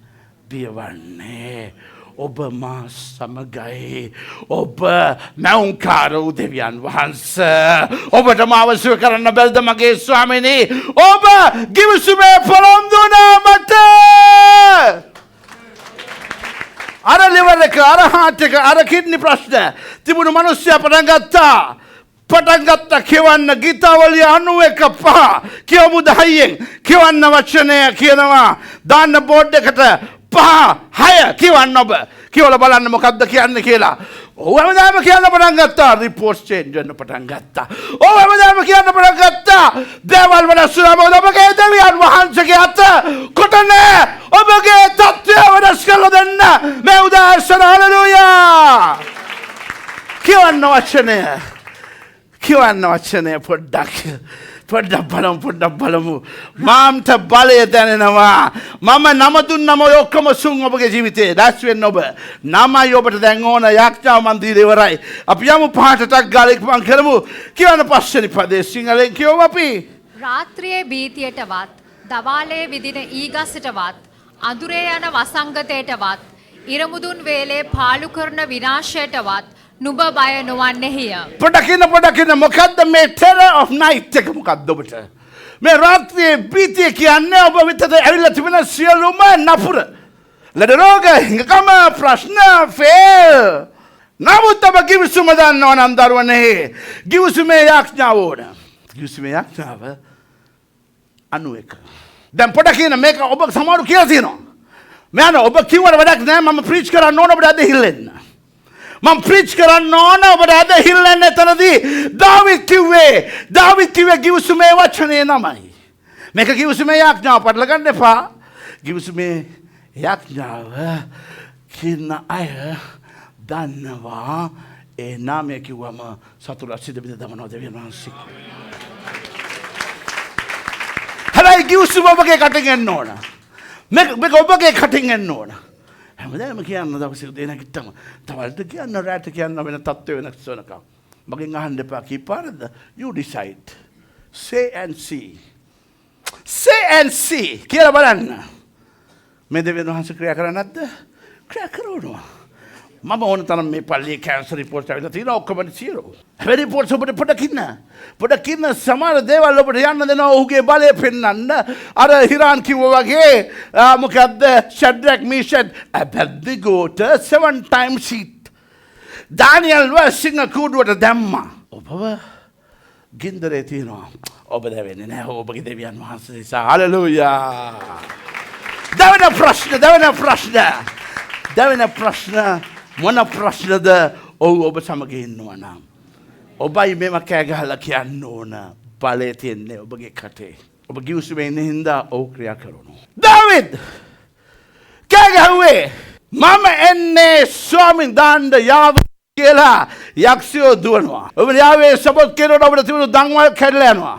බියවන්නේ. ඔබ මා සමගයි. ඔබ මෞංකාර වූ දෙවියන් වහන්සේ. ඔබට මාව සුව කරන්න බැරිද මගේ ස්වාමිනී? ඔබ ගිවිසුමේ පොරොන්දු වුණා මට. අර liver එක, අර heart එක, අර kidney ප්‍රශ්න තිබුණු මිනිස්සයා පටන් ගත්තා කියවන්න ගීතාවලිය 91 කියවමු 10න් කියවන්න වචනය කියනවා දාන්න බෝඩ් එකට 5 6 කියවන්න ඔබ කියවලා බලන්න මොකද්ද කියන්නේ කියලා. ඔව් හැමදාම කියන්න පටන් ගත්තා. රිපෝට්ස් චේන්ජ් වෙන්න පටන් ගත්තා. ඔව් හැමදාම කියන්න පටන් ගත්තා. දේවල් වෙනස් වුණා. මොකද ඔබගේ දෙවියන් වහන්සේගේ අත කොටන ඔබගේ තත්ත්වය වෙනස් කරලා දෙන්න මේ උදෑසන හලෙලූයා. කියවන්න වචනය පොඩ්ඩක් බලමු. මාම්ට බලය දැනෙනවා. මම නම දුන්නම ඔය ඔක්කොම සුන් ඔබගේ ජීවිතේ දැස් වෙන්න ඔබ. නමයි ඔබට දැන් ඕන යාඥාව මන් දීලා ඉවරයි. අපි යමු පහටටක් ගාලා ඉක්මන් කරමු. කියවන පස්වෙනි පදේ සිංහලෙන් කියවමු අපි. රාත්‍රියේ බීතියටවත්, දවාලේ විදින ඊගසටවත්, අඳුරේ යන වසංගතයටවත්, ඉරමුදුන් වේලේ පාලු කරන විනාශයටවත් නුඹ බය නොවන්නේය. පොඩකින මොකද්ද මේ terror of night එක මොකද්ද ඔබට? මේ රාත්‍රියේ බීතිය කියන්නේ ඔබ විතර ඇවිල්ලා තිබෙන සියලුම නපුර. ලෙඩ රෝග, හිඟකම, ප්‍රශ්න, fail. නමුත් ඔබ ගිවිසුම දන්නව නම් දරුවනේ. ගිවිසුමේ යාඥාව ඕන. ගිවිසුමේ යාඥාව 91. දැන් පොඩකින මේක ඔබ සමහරු කියලා තියෙනවා. මම ඔබ කිව්වට වැඩක් නැහැ. මම ප්‍රීච් කරන්න ඕන ඔබට අද හිල්ලෙන්න. මම ප්‍රීච් කරන්න ඕන ඔබට අද හිල්ලෙන්න. එතනදී දාවිද් කිව්වේ ගිවිසුමේ වචනේ නමයි. මේක ගිවිසුමේ යාඥාව පටල ගන්න එපා. ගිවිසුමේ යාඥාව කියන අය දන්නවා ඒ නාමය කිව්වම සතුටක් සිත බිඳ දමනවා දෙවියන් වහන්සේ. හැබැයි ගිවිසුම ඔබගේ කටින් එන්න ඕන. මේක ඔබගේ කටින් එන්න ඕන. හැමදාම කියන්න දවසේ උදේ නැගිට්ටම තවල්ට කියන්න රැට කියන්න වෙන තත්ත්ව වෙනස් වෙනකම්. මගෙන් අහන්න එපා කීපාරද? You decide. Say and see කියලා බලන්න. මේ දෙවියන් වහන්සේ ක්‍රියා කරන්නේ නැද්ද? ක්‍රියා කරනවා. මම ඕන තරම් මේ පල්ලියේ කැන්සර් රිපෝට්ස් ඇවිල්ලා තියෙනවා ඔක්කොම 0. හැබැයි රිපෝට්ස් ඔබට පොඩකින්න සමහර දේවල් ඔබට යන්න දෙනවා ඔහුගේ බලය පෙන්වන්න. අර හිරාන් කිව්වා වගේ මොකද්ද ෂඩ්‍රක් මීෂඩ් ඇබැද්දිගෝට 7 times heat. දානියල් වසිංහ කූඩුවට දැම්මා. ඔබව ගින්දරේ තියෙනවා. ඔබ දැවෙන්නේ නැහැ ඔබගේ දෙවියන් වහන්සේ නිසා. හලෙලූයා. දැවෙන ප්‍රශ්න මොන ප්‍රශ්නද? ඔබ සමග ඉන්නවා නම් ඔබයි මේව කෑ ගහලා කියන්න ඕන. බලය තියෙන්නේ ඔබගේ කටේ. ඔබ ගිවිසුමේ ඉන්න හින්දා ඔව් ක්‍රියා කරනවා. දාවිද් කෑ ගැහුවේ මම එන්නේ ස්වාමීන් දාන්න යාව කියලා යක්ෂයෝ දුවනවා. ඔබ යාවේ සබොත් කියනකොට ඔබට තිබුණු දන්වල් කැඩලා යනවා.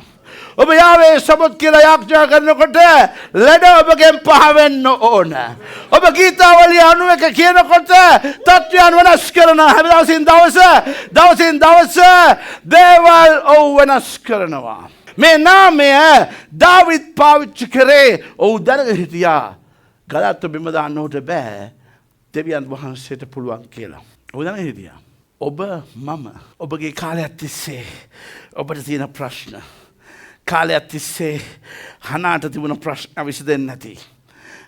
ඔබ යාවේ සබොත් කියලා යාඥා කරනකොට ලෙඩ ඔබගෙන් පහ වෙන්න ඕන. ඔබ ගීතාවලිය 91 කියනකොට තත්ත්වයන් වෙනස් කරනවා. හැම දවසින් දවස දේවල් වෙනස් කරනවා. මේ නාමය දාවිද් පාවිච්චි කරේ ඔහු දැනගෙන හිටියා. ගලත් බිම දාන්න උට බෑ. දෙවියන් වහන්සේට පුළුවන් කියලා. ඔහු දැනගෙන හිටියා. ඔබ මම ඔබගේ කාලයක් තිස්සේ ඔබට තියෙන ප්‍රශ්න කාලයක් තිස්සේ හනාට තිබුණ ප්‍රශ්න විසඳෙන්නේ නැති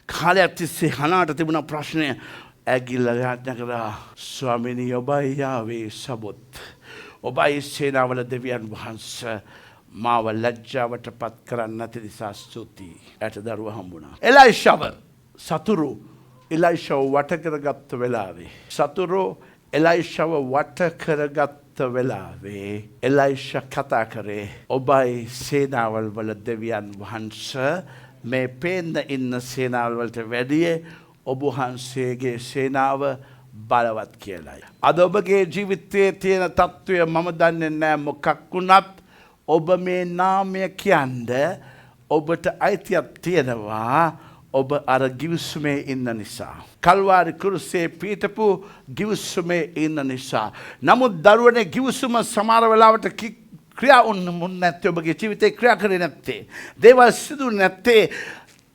කාලයක් තිස්සේ හනාට තිබුණ ප්‍රශ්නය ඇගිල්ල යාඥා කරා ස්වාමීනි ඔබයි යාවේ සබොත් ඔබයි සේනාවල දෙවියන් වහන්සේ මාව ලැජ්ජාවට පත් කරන්න නැති නිසා ස්තුතියි. ඇට දරුවා හම්බුණා. එලයිෂාව සතුරු එලයිෂාව වට කරගත්ත වෙලාවේ සතුරු එලයිෂාව වට කරගත්ත වෙලාවේ එලයිෂා කතා කරේ ඔබයි සේනාවල් වල දෙවියන් වහන්සේ මේ පේන්න ඉන්න සේනාවල් වලට වැඩිය ඔබ වහන්සේගේ සේනාව බලවත් කියලායි. අද ඔබගේ ජීවිතයේ තියෙන තත්ත්වය මම දන්නේ නැහැ මොකක් වුණත් ඔබ මේ නාමය කියන්න ඔබට අයිතියක් තියෙනවා ඔබ අර ගිවිසුමේ ඉන්න නිසා. කල්වාරි කුරුසේ පීඨපු ගිවිසුමේ ඉන්න නිසා. නමුත් දරුවනේ ගිවිසුම සමහර වෙලාවට ක්‍රියා වුණ නැත්තේ ඔබගේ ජීවිතේ ක්‍රියා කරේ නැත්තේ. දේවල් සිදු නැත්තේ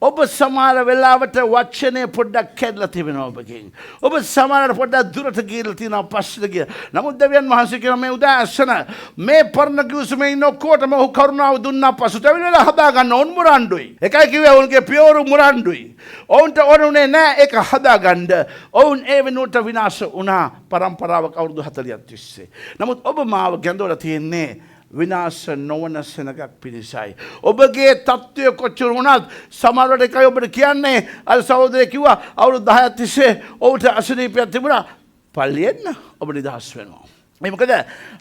ඔබ සමහර වෙලාවට වචනේ පොඩ්ඩක් කැඩලා තිබෙනවා ඔබගෙන්. ඔබ සමහර පොඩ්ඩක් දුරට ගිහලා තියෙනවා පස්සට ගිහලා. නමුත් දෙවියන් වහන්සේ කියන මේ උදාසන මේ පරණ කිවිසුමේ ඉන්න කොටම ඔහු කරුණාව දුන්නා පසුතැවිලා හදා ගන්න ඕන් මුරණ්ඩුයි. එකයි කිව්වේ ඔවුන්ගේ පියවරු මුරණ්ඩුයි. ඔවුන්ට ඕනුනේ නෑ ඒක හදා ගන්න. ඔවුන් ඒ වෙනුවට විනාශ වුණා පරම්පරාවක අවුරුදු 40ක් තිස්සේ. නමුත් ඔබ මාව ගැඳවලා තියෙන්නේ විනාශ නොවන සෙනගක් පිණිසයි. ඔබගේ තත්ත්වය කොච්චර වුණත් සමහරවිට එකයි ඔබට කියන්නේ අර සහෝදරයෙක් කිව්වා අවුරුදු 10ක් තිස්සේ ඔහුට අසනීපයක් තිබුණා පල්ලියෙන් ඔබ නිදහස් වෙනවා. මේ මොකද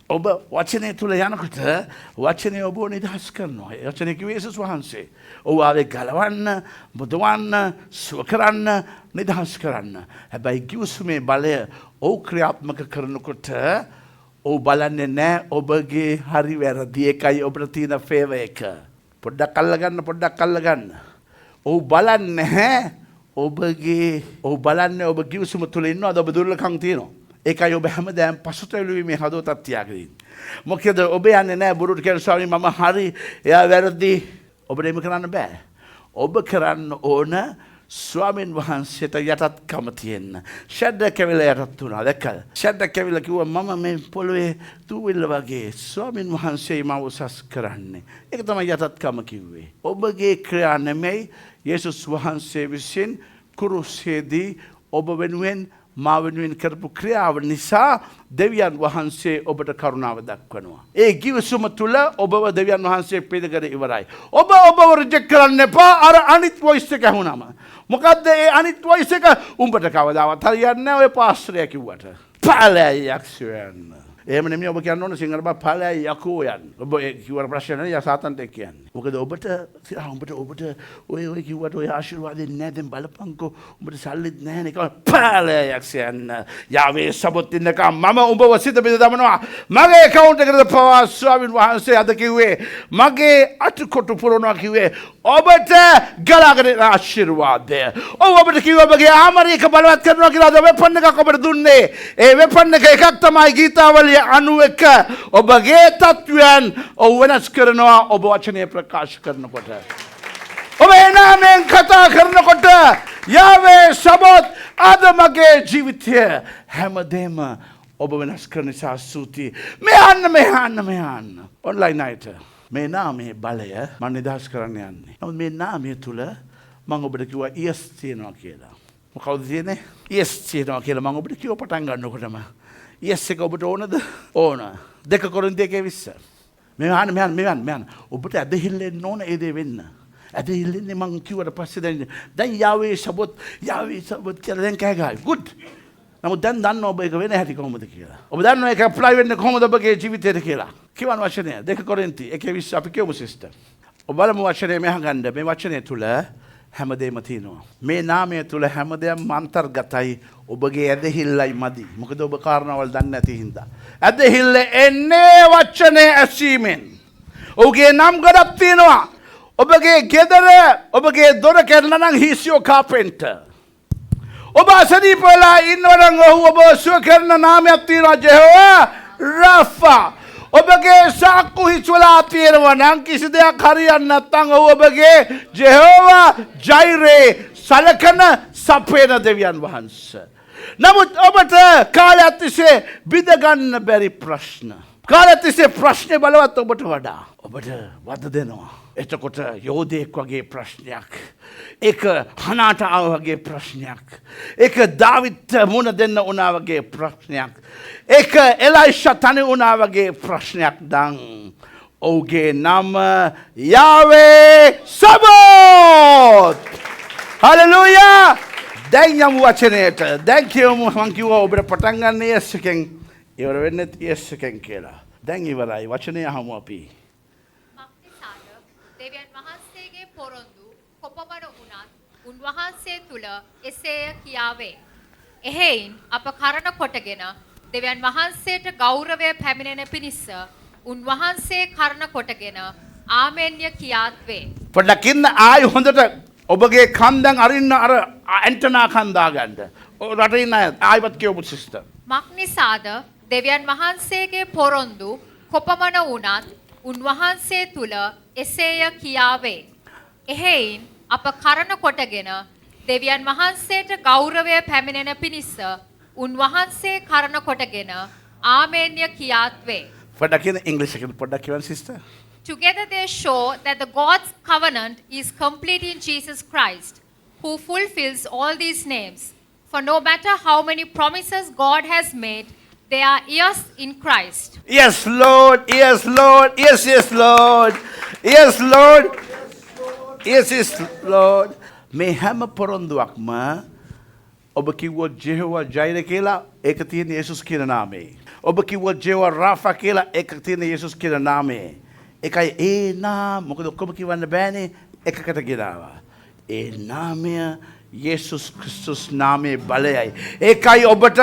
ඔබ වචනේ තුල යනකොට වචනේ ඔබව නිදහස් කරනවා. ඒ වචනේ කිව්වේ යේසුස් වහන්සේ. ඔව් ආවේ ගලවන්න, බුදවන්න, සුව කරන්න, නිදහස් කරන්න. හැබැයි කිව්සුමේ බලය ඔව් ක්‍රියාත්මක කරනකොට ඔව් බලන්නේ නැහැ ඔබගේ හරි වැරදි එකයි ඔබට තියෙන ෆේවර් එක. පොඩ්ඩක් අල්ලගන්න. ඔව් බලන්නේ නැහැ ඔව් බලන්නේ ඔබ කිව්සුම තුල ඉන්නවද ඔබ දුර්ලභකම් තියෙනවා. ඒකයි ඔබ හැමදාම පසුතැවිලි හදවතක් තියාගෙන ඉන්නේ. මොකද ඔබ යන්නේ නැහැ බුරුට කියන ස්වාමී මම හරි එයා වැරදි. ඔබට එහෙම කරන්න බෑ. ඔබ කරන්න ඕන ස්වාමීන් වහන්සේට යටත්කම තියෙන්න. ෂැඩ්ඩක් කැවිලා යටත් වුණා දැක්කද? ෂැඩ්ඩක් කැවිලා කිව්වා මම මේ පොළවේ දූවිල්ල වගේ ස්වාමීන් වහන්සේ මාව උසස් කරන්නේ. ඒක තමයි යටත්කම කිව්වේ. ඔබගේ ක්‍රියා නෙමෙයි යේසුස් වහන්සේ විසින් කුරුසේදී ඔබ වෙනුවෙන් මා වෙනුවෙන් කරපු ක්‍රියාව නිසා දෙවියන් වහන්සේ ඔබට කරුණාව දක්වනවා. ඒ කිවිසුම තුල ඔබව දෙවියන් වහන්සේ පිළිගර ඉවරයි. ඔබ රිජෙක්ට් කරන්න එපා අර අනිත් වොයිස් එක ඇහුනම. මොකද්ද ඒ අනිත් වොයිස් එක? උඹට කවදාවත් හරියන්නේ නැහැ ඔය පාස්ටරයා කිව්වට. පාලයි යක්ෂයන්. එහෙම නෙමෙයි ඔබ කියන්න ඕන සිංහල බා පාලයි යකෝ යන්. ඔබ ඒ කිව්වට ප්‍රශ්න නැහැ සාතන්ට කියන්නේ. මොකද ඔබට ඔය කිව්වට ඔය ආශිර්වාදෙ නැහැ දැන් බලපංකෝ උඹට සල්ලිත් නැහැ නේ කියලා පාලයි යක්ෂයන්. යාවේ සබොත් ඉන්නක මම උඹව සිත බෙද දමනවා. මගේ account එකට පවා ස්වාමීන් වහන්සේ අද කිව්වේ මගේ අටකොටු පුරනවා කිව්වේ ඔබට ගලාගෙන ආශිර්වාදය. ඔබට කිව්වා ඔබගේ ආමරික බලවත් කරනවා කියලා අද වෙපන් එකක් ඔබට දුන්නේ. ඒ වෙපන් එකක් තමයි ගීතාවලිය 91 ඔබගේ තත්වයන් වෙනස් කරනවා ඔබ වචනය ප්‍රකාශ කරනකොට. ඔබ එනාමෙන් කතා කරනකොට යාවේ සබොත් අද මගේ ජීවිතය හැමදේම ඔබ වෙනස් කරන නිසා ස්තුතියි. මෙහාන්න ඔන්ලයින් අයට මේ නාමයේ බලය මම නිදහස් කරන්න යන්නේ. නමුත් මේ නාමය තුල මම ඔබට කිව්වා yes තියනවා කියලා. මොකවද තියෙන්නේ? yes තියනවා කියලා මම ඔබට කිව්ව පටන් ගන්නකොටම yes එක ඔබට ඕනද? ඕන. 2 කොරින්තිය 1:20. මෙහාන්න. ඔබට ඇදහිල්ලෙන්න ඕන ඒ දේ වෙන්න. ඇදහිල්ලෙන්නේ මං කිව්වට පස්සේ දැන් යාවේ සබොත් කියලා දැන් කෑ ගහයි. good. නමුත් දැන් දන්න ඔබ ඒක වෙන හැටි කොහොමද කියලා. ඔබ දන්නවා ඒක ඇප්ලයි වෙන්නේ කොහොමද ඔබගේ ජීවිතේට කියලා. කියවන වචනය 2 කොරින්ති 1:20 අපි කියමු සිස්ටර්. ඔබ බලමු වචනේ මෙහා ගන්න. මේ වචනේ තුල හැමදේම තියෙනවා. මේ නාමය තුල හැමදේම අන්තර්ගතයි. ඔබගේ ඇදහිල්ලයි මදි. මොකද ඔබ කාරණාවල් දන්නේ නැති හින්දා. ඇදහිල්ල එන්නේ වචනේ ඇසීමෙන්. ඔහුගේ නම් ගොඩක් තියෙනවා. ඔබගේ ගෙදර ඔබගේ දොර කැඩලා නම් he's your carpenter. ඔබ අසනීප වෙලා ඉන්නවනම් ඔහු ඔබ සුව කරන නාමයක් තියෙනවා ජෙහෝවා රාෆා. ඔබගේ සාක්කු හිස්වලා තියෙනවා නම් කිසි දෙයක් හරියන්නේ නැත්නම් ඔහු ඔබගේ ජෙහෝවා ජෛරේ සලකන සපේන දෙවියන් වහන්සේ. නමුත් ඔබට කාලයක් තිස්සේ බිඳගන්න බැරි ප්‍රශ්න. කාලයක් තිස්සේ ප්‍රශ්නේ බලවත් ඔබට වඩා. ඔබට වද දෙනවා. එතකොට යෝධයෙක් වගේ ප්‍රශ්නයක්. ඒක හනාටාව වගේ ප්‍රශ්නයක්. ඒක දාවිත් මුණ දෙන්න වුණා වගේ ප්‍රශ්නයක්. ඒක එලයිෂා තනි වුණා වගේ ප්‍රශ්නයක් දන්. ඔහුගේ නම යාවේ සබෝත්. හලෙලූයා. දැන් යමු වචනයට. දැන් කියමු මං කිව්වා ඔබට පටන් ගන්න yes එකෙන් ඉවර වෙන්නේ yes එකෙන් කියලා. දැන් ඉවරයි. වචනය අහමු අපි. මක්නිසාද දෙවියන් වහන්සේගේ පොරොන්දු කොපමණ වුණත් උන්වහන්සේ තුල එසේය කියාවේ. එහෙයින් අප කරන කොටගෙන දෙවියන් වහන්සේට ගෞරවය පැමිණෙන පිණිස උන්වහන්සේ කරන කොටගෙන ආමේන්ය කියාත් වේ. පොඩ්ඩක් ඉන්න ආයි හොඳට ඔබගේ කන් දැන් අරින්න අර ඇන්ටනා කන් දාගන්න. රට ඉන්න අය ආයිවත් කියවමු සිස්ටර්. මක්නිසාද දෙවියන් වහන්සේගේ පොරොන්දු කොපමණ වුණත් උන්වහන්සේ තුල එසේය කියාවේ. එහෙයින් අප කරන කොටගෙන දෙවියන් වහන්සේට ගෞරවය පැමිණෙන පිණිස උන්වහන්සේ කරන කොටගෙන ආමේන්ය කියාත් වේ. පොඩ්ඩක් ඉන්න ඉංග්‍රීසි එකෙන් පොඩ්ඩක් කියවන්න sister. Together they show that the God's covenant is complete in Jesus Christ, who fulfills all these names. For no matter how many promises God has made, they are yes in Christ. Yes Lord, yes Lord, yes yes Lord. Yes Lord. Yes yes Lord. මේ හැම පොරොන්දුවක්ම ඔබ කිව්වොත් ජෙහෝවා ජෛර කියලා ඒක තියෙන යේසුස් කියන නාමයේ. ඔබ කිව්වොත් ජෙහෝවා රාෆා කියලා ඒක තියෙන යේසුස් කියන නාමයේ. ඒකයි ඒ නාම මොකද ඔක්කොම කියවන්න බෑනේ එකකට ගෙනාවා. ඒ නාමය යේසුස් ක්‍රිස්තුස් නාමයේ බලයයි. ඒකයි ඔබට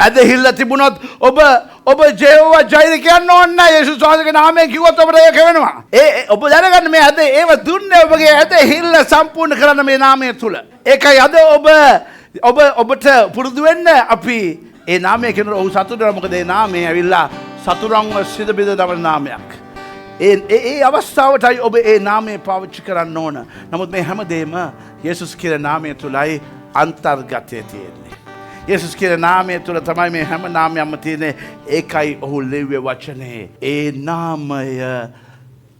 ඇදහිල්ල තිබුණොත් ඔබ ජෙහෝවා ජෛර කියන්න ඕනේ නැහැ. යේසුස් වහන්සේගේ නාමයෙන් කිව්වොත් ඔබට ඒක වෙනවා. ඔබ දැනගන්න මේ අද ඒව දුන්නේ ඔබගේ ඇදහිල්ල සම්පූර්ණ කරන්න මේ නාමය තුල. ඒකයි අද ඔබට පුරුදු වෙන්න අපි ඒ නාමය කියනකොට ඔහු සතුටු වෙනවා. මොකද ඒ නාමය ඇවිල්ලා සතුරන්ව සිද බිද දමන නාමයක්. ඒ අවස්ථාවටයි ඔබ ඒ නාමය පාවිච්චි කරන්න ඕන. නමුත් මේ හැමදේම යේසුස් කියන නාමය තුලයි අන්තර්ගතය තියෙන්නේ. යේසුස් කියන නාමය තුල තමයි මේ හැම නාමයක්ම තියෙන්නේ. ඒකයි ඔහු ලිව්වේ වචනේ. ඒ නාමය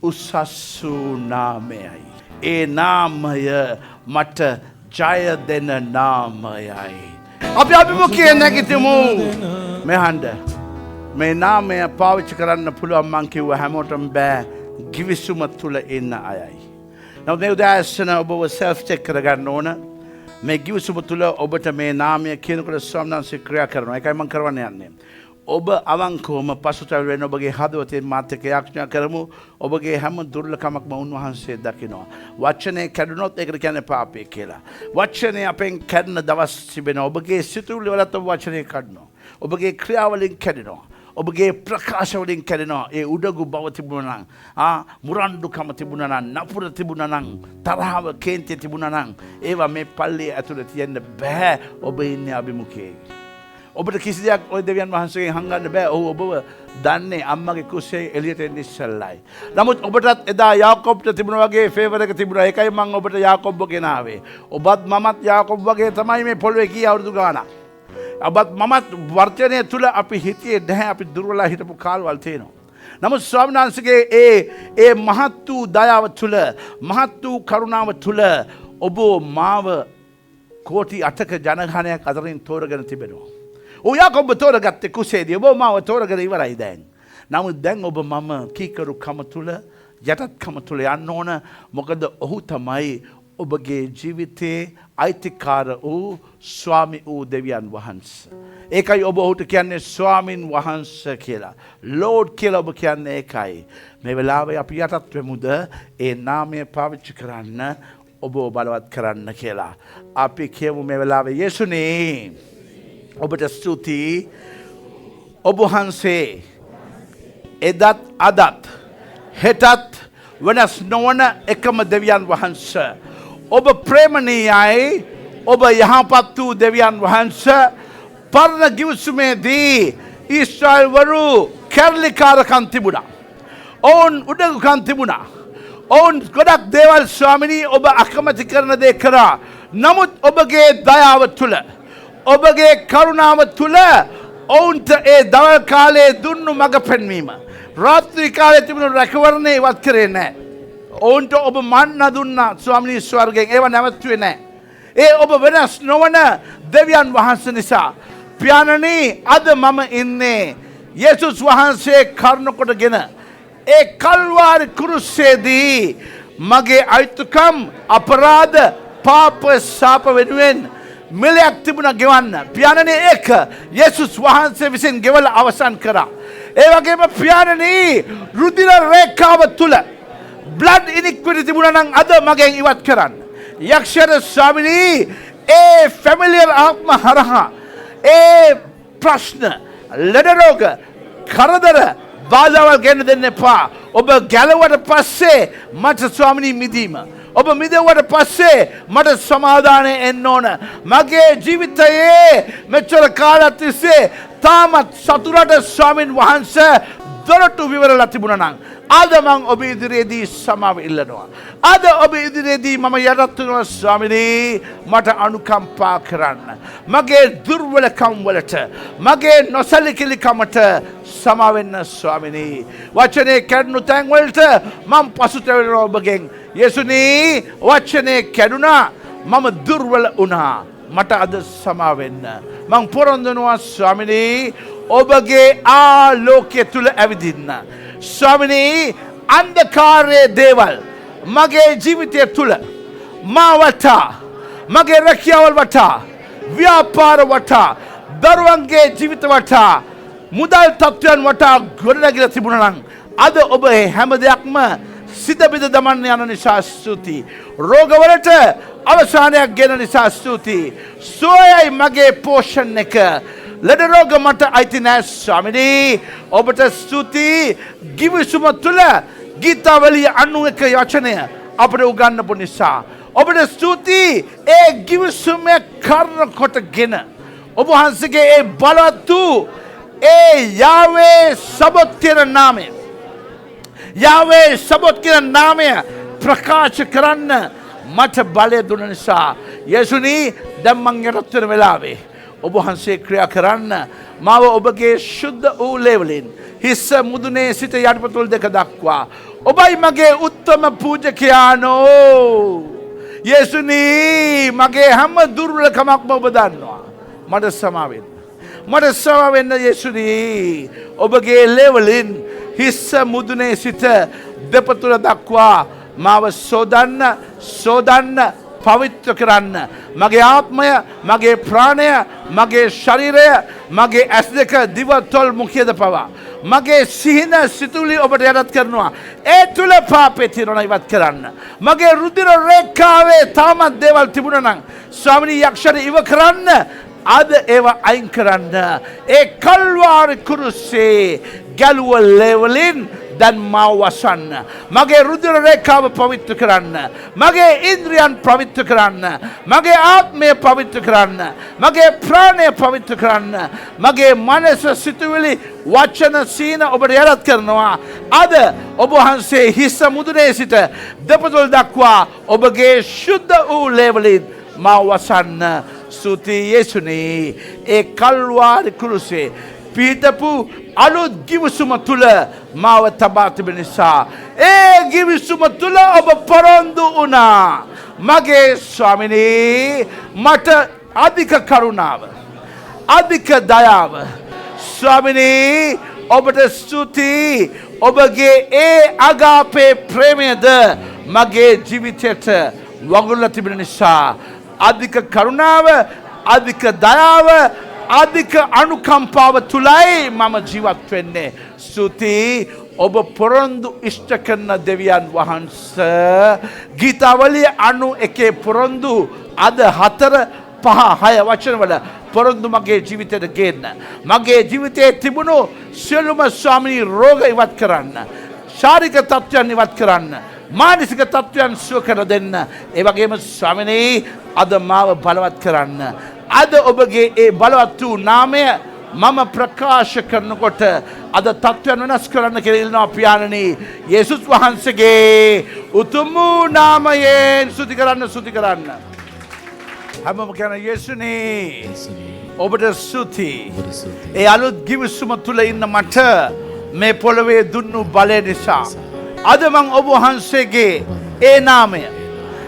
උසස්සු නාමයයි. ඒ නාමය මට ජය දෙන නාමයයි. අපි අභිමුඛයෙන් නැගිටිමු. මෙහන්ඩ මේ නාමය පාවිච්චි කරන්න පුළුවන් මං කිව්වා හැමෝටම බෑ ගිවිසුම තුල ඉන්න අයයි. නමුත් මේ උදෑසන ඔබව self check කරගන්න ඕන. මේ ගිවිසුම තුල ඔබට මේ නාමය කියනකොට ස්වාමීන් වහන්සේ ක්‍රියා කරනවා. ඒකයි මං කරවන්න යන්නේ. ඔබ අවංකවම පසුතැවිලි වෙන ඔබගේ හදවතෙන් මාත් එක්ක යාඥා කරමු. ඔබගේ හැම දුර්ලකමක්ම උන්වහන්සේ දකිනවා. වචනේ කැඩුනොත් ඒකට කියන්නේ පාපය කියලා. වචනේ අපෙන් කැඩෙන දවස් තිබෙනවා. ඔබගේ සිතුවිලි වලත් ඔබ වචනේ කඩනවා. ඔබගේ ක්‍රියාවලින් කැඩෙනවා. ඔබගේ ප්‍රකාශ වලින් කැඩෙනවා. ඒ උඩගු බව තිබුණා නම් මුරණ්ඩුකම තිබුණා නම් නපුර තිබුණා නම් තරහව කේන්තිය තිබුණා නම් ඒවා මේ පල්ලිය ඇතුළේ තියන්න බෑ. ඔබ ඉන්නේ අභිමුඛයේ. ඔබට කිසි දෙයක් ඔය දෙවියන් වහන්සේගෙන් හංගන්න බෑ. ඔහු ඔබව දන්නේ අම්මගේ කුසේ එළියට එන්න ඉස්සෙල්ලයි. නමුත් ඔබටත් එදා යාකොබ්ට තිබුණා වගේ ෆේවර් එක තිබුණා. ඒකයි මම ඔබට යාකොබ්ව ගෙනාවේ. ඔබත් මමත් යාකොබ් වගේ තමයි මේ පොළොවේ කී අවුරුදු ගාණක්. ඔබත් මමත් වර්තනය තුල අපි හිතියේ නැහැ. අපි දුර්වලව හිටපු කාලවල තියෙනවා. නමුත් ස්වාමීන් වහන්සේගේ ඒ මහත් වූ දයාව තුල මහත් වූ කරුණාව තුල ඔබ මාව කෝටි 8ක ජනගහනයක් අතරින් තෝරගෙන තිබෙනවා. ඔය යාකොබ් තෝරගත්තේ කුසේදී. ඔබ මාව තෝරගෙන ඉවරයි දැන්. නමුත් දැන් ඔබ මම කීකරුකම තුල යටත්කම තුල යන්න ඕන. මොකද ඔහු තමයි ඔබගේ ජීවිතයේ අයිතිකාර වූ ස්වාමි වූ දෙවියන් වහන්සේ. ඒකයි ඔබ ඔහුට කියන්නේ ස්වාමින් වහන්සේ කියලා. ලෝඩ් කියලා ඔබ කියන්නේ ඒකයි. මේ වෙලාවේ අපි යටත් වෙමුද ඒ නාමය පාවිච්චි කරන්න ඔබ බලවත් කරන්න කියලා. අපි කියමු මේ වෙලාවේ යේසුනේ ඔබට ස්තුතියි. ඔබ වහන්සේ එදත් අදත් හෙටත් වෙනස් නොවන එකම දෙවියන් වහන්සේ. ඔබ ප්‍රේමණීයයි. ඔබ යහපත් වූ දෙවියන් වහන්සේ. පරණ ගිවිසුමේදී ඊශ්‍රායල් වරු කැරලිකාරකම් තිබුණා. ඔවුන් උඩඟුකම් තිබුණා. ඔවුන් ගොඩක් දේවල් ස්වාමිනී ඔබ අකමැති කරන දේ කරා. නමුත් ඔබගේ දයාව තුල ඔබගේ කරුණාව තුල ඔවුන්ට ඒ දවල් කාලයේ දුන්නු මඟ පෙන්වීම. රාත්‍රී කාලයේ තිබුණු රැකවරණය ඉවත් කරේ නැහැ. ඔවුන්ට ඔබ මන්න දුන්නා ස්වාමීනි ස්වර්ගයෙන්. ඒව නැවතුවේ නැහැ. ඒ ඔබ වෙනස් නොවන දෙවියන් වහන්සේ නිසා. පියාණනි අද මම ඉන්නේ යේසුස් වහන්සේ කරුණ කොටගෙන ඒ කල්වාරි කුරුසේදී මගේ අයිතුකම් අපරාධ පාප සාප වෙනුවෙන් මිලයක් තිබුණා ගෙවන්න. පියාණනි ඒක යේසුස් වහන්සේ විසින් ගෙවල අවසන් කරා. ඒ වගේම පියාණනි රුධිර රේඛාව තුල blood iniquity තිබුණා නම් අද මගෙන් ඉවත් කරන්න. යක්ෂර ස්වාමිනී ඒ ෆැමිලියර් ආත්ම හරහා ඒ ප්‍රශ්න ලෙඩ රෝග කරදර බාධාවල් ගෙන දෙන්න එපා. ඔබ ගැලුවට පස්සේ මට ස්වාමිනී මිදීම. ඔබ මිදෙව්වට පස්සේ මට සමාදානය එන්න ඕන. මගේ ජීවිතයේ මෙච්චර කාලයක් තිස්සේ තාමත් සතුරට ස්වාමින් වහන්සේ දොරටු විවරලා තිබුණා නම් අද මං ඔබ ඉදිරියේදී සමාව ඉල්ලනවා. අද ඔබ ඉදිරියේදී මම යටත් වෙනවා ස්වාමිනී මට අනුකම්පා කරන්න. මගේ දුර්වලකම් වලට මගේ නොසලිකිලිකමට සමාව වෙන්න ස්වාමිනී. වචනේ කැඩුණු තැන් වලට මම පසුතැවෙනවා ඔබගෙන්. යේසුනී වචනේ කැඩුණා මම දුර්වල වුණා. මට අද සමාව වෙන්න. මං පොරොන්දු වෙනවා ස්වාමිනී ඔබගේ ආලෝකය තුල ඇවිදින්න. ස්වාමිනී අන්ධකාරයේ දේවල් මගේ ජීවිතය තුල මා වටා මගේ රැකියාවල් වටා ව්‍යාපාර වටා දරුවන්ගේ ජීවිත වටා මුදල් තත්ත්වයන් වටා ගොඩනැගිලා තිබුණා නම් අද ඔබ හැම දෙයක්ම සිත බිඳ දමන්න යන නිසා ස්තුතියි. රෝගවලට අවසානයක් ගෙන නිසා ස්තුතියි. සෝයයි මගේ පෝෂණ එක. ලෙඩ රෝග මට අයිති නෑ ස්වාමිනී. ඔබට ස්තුතියි. ගිවිසුම තුළ ගීතාවලිය 91 වචනය අපට උගන්වපු නිසා. ඔබට ස්තුතියි. ඒ ගිවිසුම කර්ණ කොටගෙන ඔබ වහන්සේගේ ඒ බලවත් වූ ඒ යාවේ සබොත් කියන නාමය යාවේ සබොත් කියන නාමය ප්‍රකාශ කරන්න මට බලය දුන්න නිසා යේසුනී දැන් මං යටත් වෙන වෙලාවේ ඔබ වහන්සේ ක්‍රියා කරන්න මාව ඔබගේ ශුද්ධ වූ ලේවලින් හිස්ස මුදුනේ සිට යටිපතුල් දෙක දක්වා ඔබයි මගේ උත්තම පූජකයානෝ. යේසුනී මගේ හැම දුර්වලකමක්ම ඔබ දන්නවා. මට සමා වෙන්න. මට සමා වෙන්න යේසුනී. ඔබගේ ලේවලින් හිස්ස මුදුනේ සිට දෙපතුල දක්වා මාව සෝදන්න පවිත්‍ර කරන්න. මගේ ආත්මය මගේ ප්‍රාණය මගේ ශරීරය මගේ ඇස් දෙක දිව තොල් මුඛයද පවා මගේ සිහින සිතුවිලි ඔබට යටත් කරනවා. ඒ තුල පාපේ තිරණ ඉවත් කරන්න. මගේ රුධිර රේඛාවේ තාමත් දේවල් තිබුණා නම් ස්වාමිනී යක්ෂර ඉව කරන්න. අද ඒව අයින් කරන්න. ඒ කල්වාරි කුරුසේ ගැලුව ලේවලින් දැන් මාව වසන්න. මගේ රුධිර රේඛාව පවිත්‍ර කරන්න. මගේ ඉන්ද්‍රියන් පවිත්‍ර කරන්න. මගේ ආත්මය පවිත්‍ර කරන්න. මගේ ප්‍රාණය පවිත්‍ර කරන්න. මගේ මනස සිතුවිලි වචන සීන ඔබට යටත් කරනවා. අද ඔබ වහන්සේ හිස්ස මුදුනේ සිට දෙපතුල් දක්වා ඔබගේ ශුද්ධ වූ ලේවලින් මාව වසන්න. ස්තුතියි යේසුනී. ඒ කල්වාරි කුරුසේ පීඩපු අලුත් ගිවිසුම තුල මාව තබා තිබෙන නිසා ඒ ගිවිසුම තුල ඔබ පොරොන්දු වුණා. මගේ ස්වාමිනී මට අධික කරුණාව අධික දයාව ස්වාමිනී ඔබට ස්තුතියි. ඔබගේ ඒ අගාපේ ප්‍රේමයද මගේ ජීවිතයට වගුල්ලා තිබෙන නිසා අධික කරුණාව අධික දයාව අධික අනුකම්පාව තුලයි මම ජීවත් වෙන්නේ. ස්තුතියි. ඔබ පොරොන්දු ඉෂ්ට කරන දෙවියන් වහන්සේ ගීතාවලිය 91 පොරොන්දු අද 4 5 6 වචනවල පොරොන්දු මගේ ජීවිතයට ගේන්න. මගේ ජීවිතයේ තිබුණු සියලුම ස්වාමීනි රෝග ඉවත් කරන්න. ශාරීරික තත්ත්වයන් ඉවත් කරන්න. මානසික තත්ත්වයන් සුව කර දෙන්න. ඒ වගේම ස්වාමීනි අද මාව බලවත් කරන්න. අද ඔබගේ ඒ බලවත් වූ නාමය මම ප්‍රකාශ කරනකොට අද තත්ත්වයන් වෙනස් කරන්න කියලා ඉල්ලනවා පියාණනි. යේසුස් වහන්සේගේ උතුම් වූ නාමයෙන් ස්තුති කරන්න. හැමෝම කියන යේසුනේ ඔබට ස්තුතියි. ඔබට ස්තුතියි. ඒ අලුත් ගිවිසුම තුල ඉන්න මට මේ පොළවේ දුන්නු බලය නිසා අද මං ඔබ වහන්සේගේ ඒ නාමය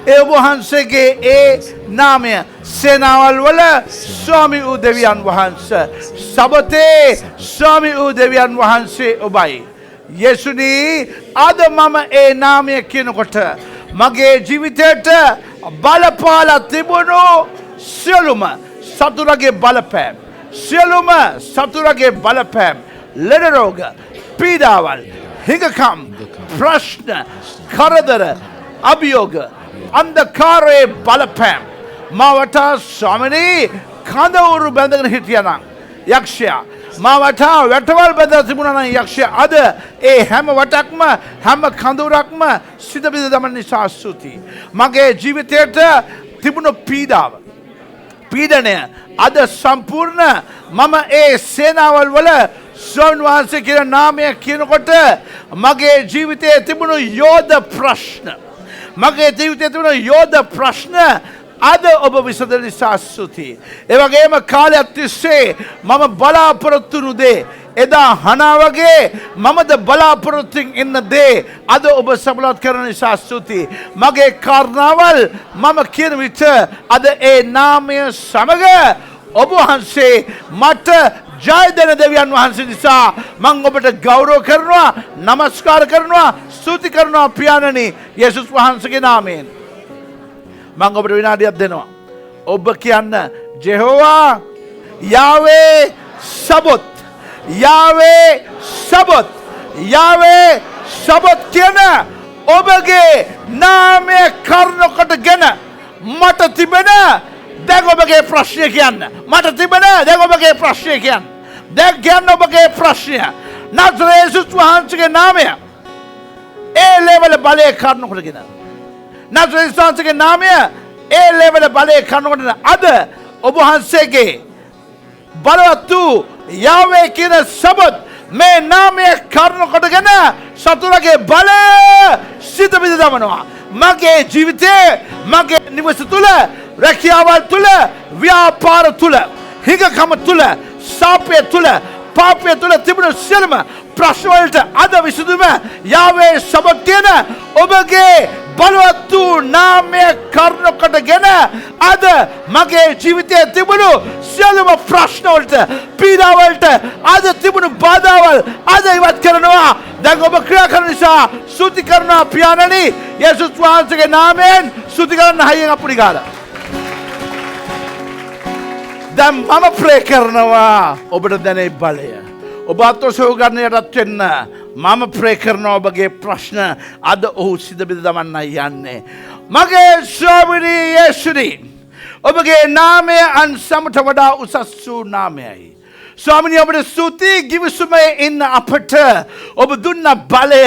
ඒ ඔබ වහන්සේගේ ඒ නාමය සේනාවල් වල ස්වාමී වූ දෙවියන් වහන්සේ සබතේ ස්වාමී වූ දෙවියන් වහන්සේ ඔබයි. යේසුනී අද මම ඒ නාමය කියනකොට මගේ ජීවිතයට බලපාලා තිබුණු සියලුම සතුරගේ බලපෑම් සියලුම සතුරගේ බලපෑම් ලෙඩ රෝග පීඩාවල් හිඟකම් ප්‍රශ්න කරදර අභියෝග අන්ධකාරයේ බලපෑම් මාවටා ස්වාමිනී කඳවුරු බැඳගෙන හිටියනම් යක්ෂයා මාවටා වැටවල් බැඳලා තිබුණා නම් යක්ෂයා අද ඒ හැම වටක්ම හැම කඳවුරක්ම සිත බිඳ දමන නිසා ස්තුතියි. මගේ ජීවිතයට තිබුණු පීඩනය අද සම්පූර්ණ මම ඒ සේනාවල් වල ස්වාමීන් වහන්සේ කියන නාමය කියනකොට මගේ ජීවිතයේ තිබුණු යෝධ ප්‍රශ්න මගේ ජීවිතයේ තිබුණු යෝධ ප්‍රශ්න අද ඔබ විසඳන නිසා ස්තුතියි. ඒ වගේම කාලයක් තිස්සේ මම බලාපොරොත්තු වුණු දේ එදා හනා වගේ මමද බලාපොරොත්තුෙන් ඉන්න දේ අද ඔබ සඵලවත් කරන නිසා ස්තුතියි. මගේ කාරණාවල් මම කියන විට අද ඒ නාමය සමග ඔබ වහන්සේ මට ජය දෙන දෙවියන් වහන්සේ නිසා මම ඔබට ගෞරව කරනවා නමස්කාර කරනවා ස්තුති කරනවා පියාණනි යේසුස් වහන්සේගේ නාමයෙන්. මම ඔබට විනාඩියක් දෙනවා. ඔබ කියන්න ජෙහෝවා යාවේ සබොත් යාවේ සබොත් යාවේ සබොත් කියන ඔබගේ නාමය කරනකොටගෙන මට තිබෙන දැන් ඔබගේ ප්‍රශ්නය කියන්න. මට තිබෙන දැන් ඔබගේ ප්‍රශ්නය කියන්න. දැන් කියන්න ඔබගේ ප්‍රශ්නය. නසරේ යේසුස් වහන්සේගේ නාමය ඒ ලෙවල බලය කරනකොටගෙන නසරේ යේසුස් වහන්සේගේ නාමය ඒ ලෙවල බලය කරනකොට අද ඔබ වහන්සේගේ බලවත් වූ යාවේ කියන සබත් මේ නාමය කරනකොටගෙන සතුරගේ බලය සිත බිඳ දමනවා. මගේ ජීවිතේ මගේ නිවස තුල රැකියාවල් තුල ව්‍යාපාර තුල හිඟකම තුල සාපය තුල පාපය තුල තිබුණු සියලුම ප්‍රශ්න වලට අද විසඳුම යාවේ සබත් කියන ඔබගේ බලවත් වූ නාමය කරනකොටගෙන අද මගේ ජීවිතයේ තිබුණු සියලුම ප්‍රශ්න වලට පීඩා වලට අද තිබුණු බාධාවල් අද ඉවත් කරනවා. දැන් ඔබ ක්‍රියා කරන නිසා ස්තුති කරනවා පියාණනි යේසුස් වහන්සේගේ නාමයෙන් ස්තුති කරන්න හයියෙන් අපුඩි ගාලා. දැන් මම ප්‍රේ කරනවා ඔබට දැනේ බලය. ඔබ අත්වසව ගන්නයටත් වෙන්න මම ප්‍රේ කරනවා ඔබගේ ප්‍රශ්න අද ඔහු සිත බිඳ දමන්න යන්නේ. මගේ ස්වාමිනී යේසුනි ඔබගේ නාමය අන්සමට වඩා උසස් වූ නාමයයි. ස්වාමිනී ඔබට ස්තුතියි ගිවිසුමේ ඉන්න අපට ඔබ දුන්න බලය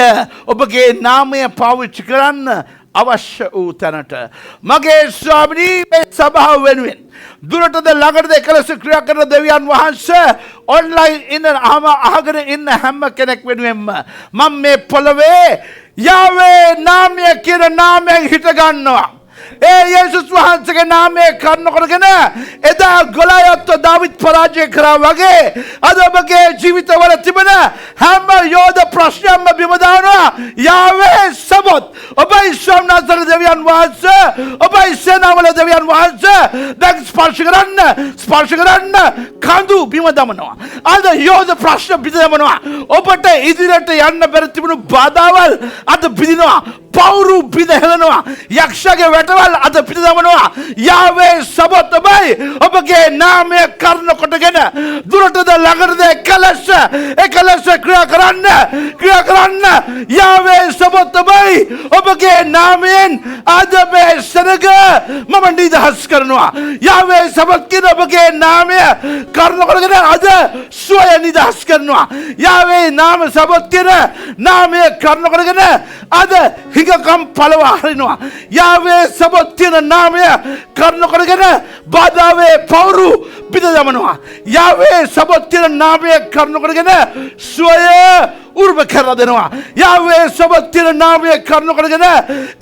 ඔබගේ නාමය පාවිච්චි කරන්න අවශ්‍ය වූ තැනට මගේ ස්වාමිනී මේ සභාව වෙනුවෙන් දුරටද ළඟටද එකලස ක්‍රියා කරන දෙවියන් වහන්සේ ඔන්ලයින් ඉන්න අහගෙන ඉන්න හැම කෙනෙක් වෙනුවෙන්ම මම මේ පොළවේ යාවේ නාමය කියන නාමයෙන් හිට ගන්නවා. ඒ යේසුස් වහන්සේගේ නාමය කරනකොටගෙන එදා ගොලියත් දාවිද් පරාජය කරා වගේ අද ඔබගේ ජීවිතවල තිබෙන හැම යෝධ ප්‍රශ්නයක්ම බිම දානවා. යාවේ සබොත් ඔබයි ස්වාමීන් දෙවියන් වහන්සේ ඔබයි සේනාවල දෙවියන් වහන්සේ දැන් ස්පර්ශ කරන්න කඳු බිම දමනවා. අද යෝධ ප්‍රශ්න බිම දමනවා. ඔබට ඉදිරියට යන්න බැරි තිබුණු බාධාවල් අද බිඳිනවා. පවුරු බිඳ හෙලනවා. යක්ෂගේ වැටවල් අද පිට දමනවා. යාවේ සබොත් ඔබයි ඔබගේ නාමය කරනකොටගෙන දුරටද ළඟටද එකලස ක්‍රියා කරන්න යාවේ සබොත් ඔබයි ඔබගේ නාමයෙන් අද මේ සෙනග මම නිදහස් කරනවා. යාවේ සබොත් කියන ඔබගේ නාමය කරනකොටගෙන අද සුවය නිදහස් කරනවා. යාවේ නාම සබොත් කියන නාමය කරනකොටගෙන අද හිඟකම් පළවා හරිනවා. යාවේ සබොත් කියන නාමය කරනකොටගෙන බාධාවේ පවුරු පිට දමනවා. යාවේ සබොත් කියන නාමය කරනකොටගෙන සුවය උරුම කරලා දෙනවා. යාවේ සබත්තින නාමයේ කරුණ කරගෙන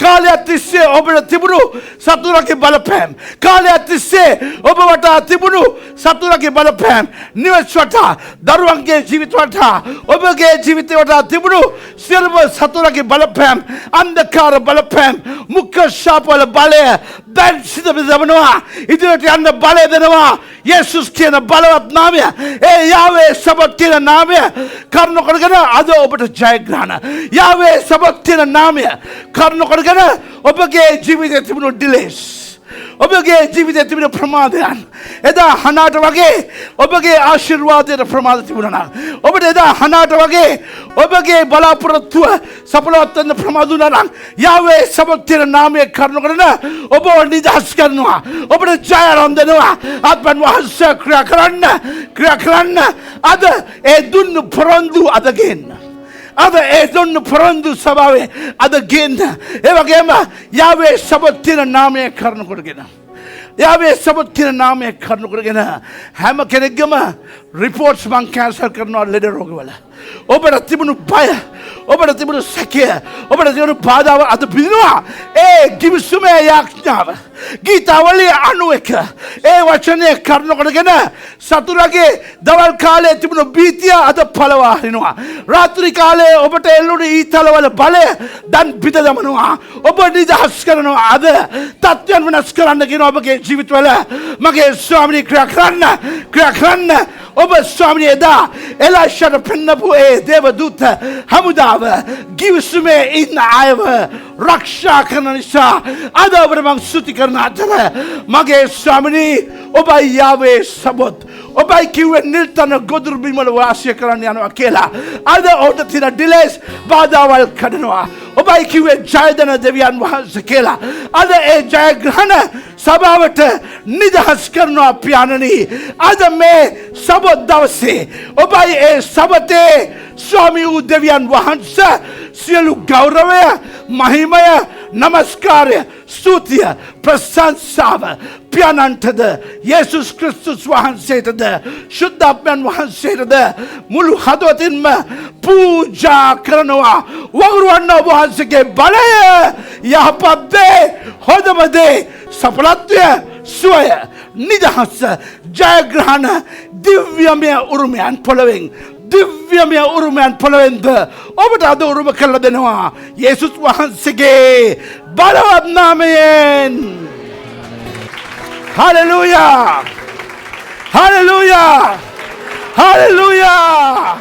කාලයක් තිස්සේ ඔබට තිබුණු සතුරගේ බලපෑම්, කාලයක් තිස්සේ ඔබ වටා තිබුණු සතුරගේ බලපෑම්, නිවස් වටා, දරුවන්ගේ ජීවිත වටා, ඔබගේ ජීවිත වටා තිබුණු සියලුම සතුරගේ බලපෑම්, අන්ධකාර බලපෑම්, මුඛ ශාපවල බලය දැන් සිත බෙදවනවා. ඉදිරියට යන්න බලය දෙනවා. යේසුස් කියන බලවත් නාමය, ඒ යාවේ සබත් කියන නාමය කරුණ කරගෙන අද ඔබට ජයග්‍රහණ. යාවේ සබත් කියන නාමය කරුණ කරගෙන ඔබගේ ජීවිතයේ තිබුණු ඩිලේස්, ඔබගේ ජීවිතයේ තිබෙන ප්‍රමාදයන් එදා හනාට වගේ ඔබගේ ආශිර්වාදයට ප්‍රමාද තිබුණා නම්, ඔබට එදා හනාට වගේ ඔබගේ බලාපොරොත්තුව සඵලවත් වෙන්න ප්‍රමාද වුණා නම්, යාවේ සබත් කියන නාමයේ කරුණ කරන ඔබව නිදහස් කරනවා. ඔබට ජය ආරම්භ දෙනවා. ආත්මන් වහන්සේ ක්‍රියා කරන්න අද ඒ දුන්නු පොරොන්දු අද ගේන්න. අද ඒ දුන්නු පොරොන්දු සභාවේ අද ගේන්න. ඒ වගේම යාවේ සබත් කියන නාමයේ කරුණ කරගෙන, යාවේ සබත් කියන නාමයේ කරුණ කරගෙන හැම කෙනෙක්ගේම රිපෝට්ස් මං කැන්සල් කරනවා ලෙඩ රෝගවල. ඔබට තිබුණු බය, ඔබට තිබුණු සැකය, ඔබට තිබුණු බාධාව අද පිළිනවා. ඒ ගිවිසුමේ යාඥාව ගීතාවලිය 91 ඒ වචනේ කරුණ කරගෙන සතුරගේ දවල් කාලේ තිබුණු බීතිය අද පළවා හරිනවා. රාත්‍රී කාලේ ඔබට එල්ලුණු ඊතලවල බලය දැන් පිට දමනවා. ඔබ නිදහස් කරනවා. අද තත්ත්වයන් වෙනස් කරන්න කියන ඔබගේ ජීවිතවල මගේ ස්වාමීනි ක්‍රියා කරන්න. ඔබ ස්වාමීනි එදා එලයිෂාට පෙන්නපු ඒ දේවදූත හමුදාව ගිවිසුමේ ඉන්න අයව රක්ෂා කරන නිසා අද ඔබට මං ස්තුති කරන අතර මගේ ස්වාමීනි ඔබයි යාවේ සබොත්, ඔබයි කිව්වේ නිල්තන ගොදුරු බිමල වාසය කරන්න යනවා කියලා. අද ඔබට තියෙන ඩිලේස් බාධාවල් කඩනවා. ඔබයි කිව්වේ ජයදන දෙවියන් වහන්සේ කියලා. අද ඒ ජයග්‍රහණ සභාවට නිදහස් කරනවා පියාණනි. අද මේ සබොත් දවසේ ඔබයි ඒ සබතේ ස්වාමී වූ දෙවියන් වහන්සේ සියලු ගෞරවය, මහිමය, නමස්කාරය, ස්තුතිය, ප්‍රශංසාව පියාණන්ටද, යේසුස් ක්‍රිස්තුස් වහන්සේටද, ශුද්ධාත්මයන් වහන්සේටද මුළු හදවතින්ම පූජා කරනවා. වගුරුවන්න ඔබ වහන්සේගේ බලය, යහපත් දේ, හොඳම දේ, සඵලත්වය, සුවය, නිදහස, ජයග්‍රහණ, දිව්‍යමය උරුමයන් පොළවෙන්, දිව්‍යමය උරුමයන් පොළවෙන්ද ඔබට අද උරුම කරලා දෙනවා. යේසුස් වහන්සේගේ බලවත් නාමයෙන්. හලෙලූයා! හලෙලූයා! හලෙලූයා!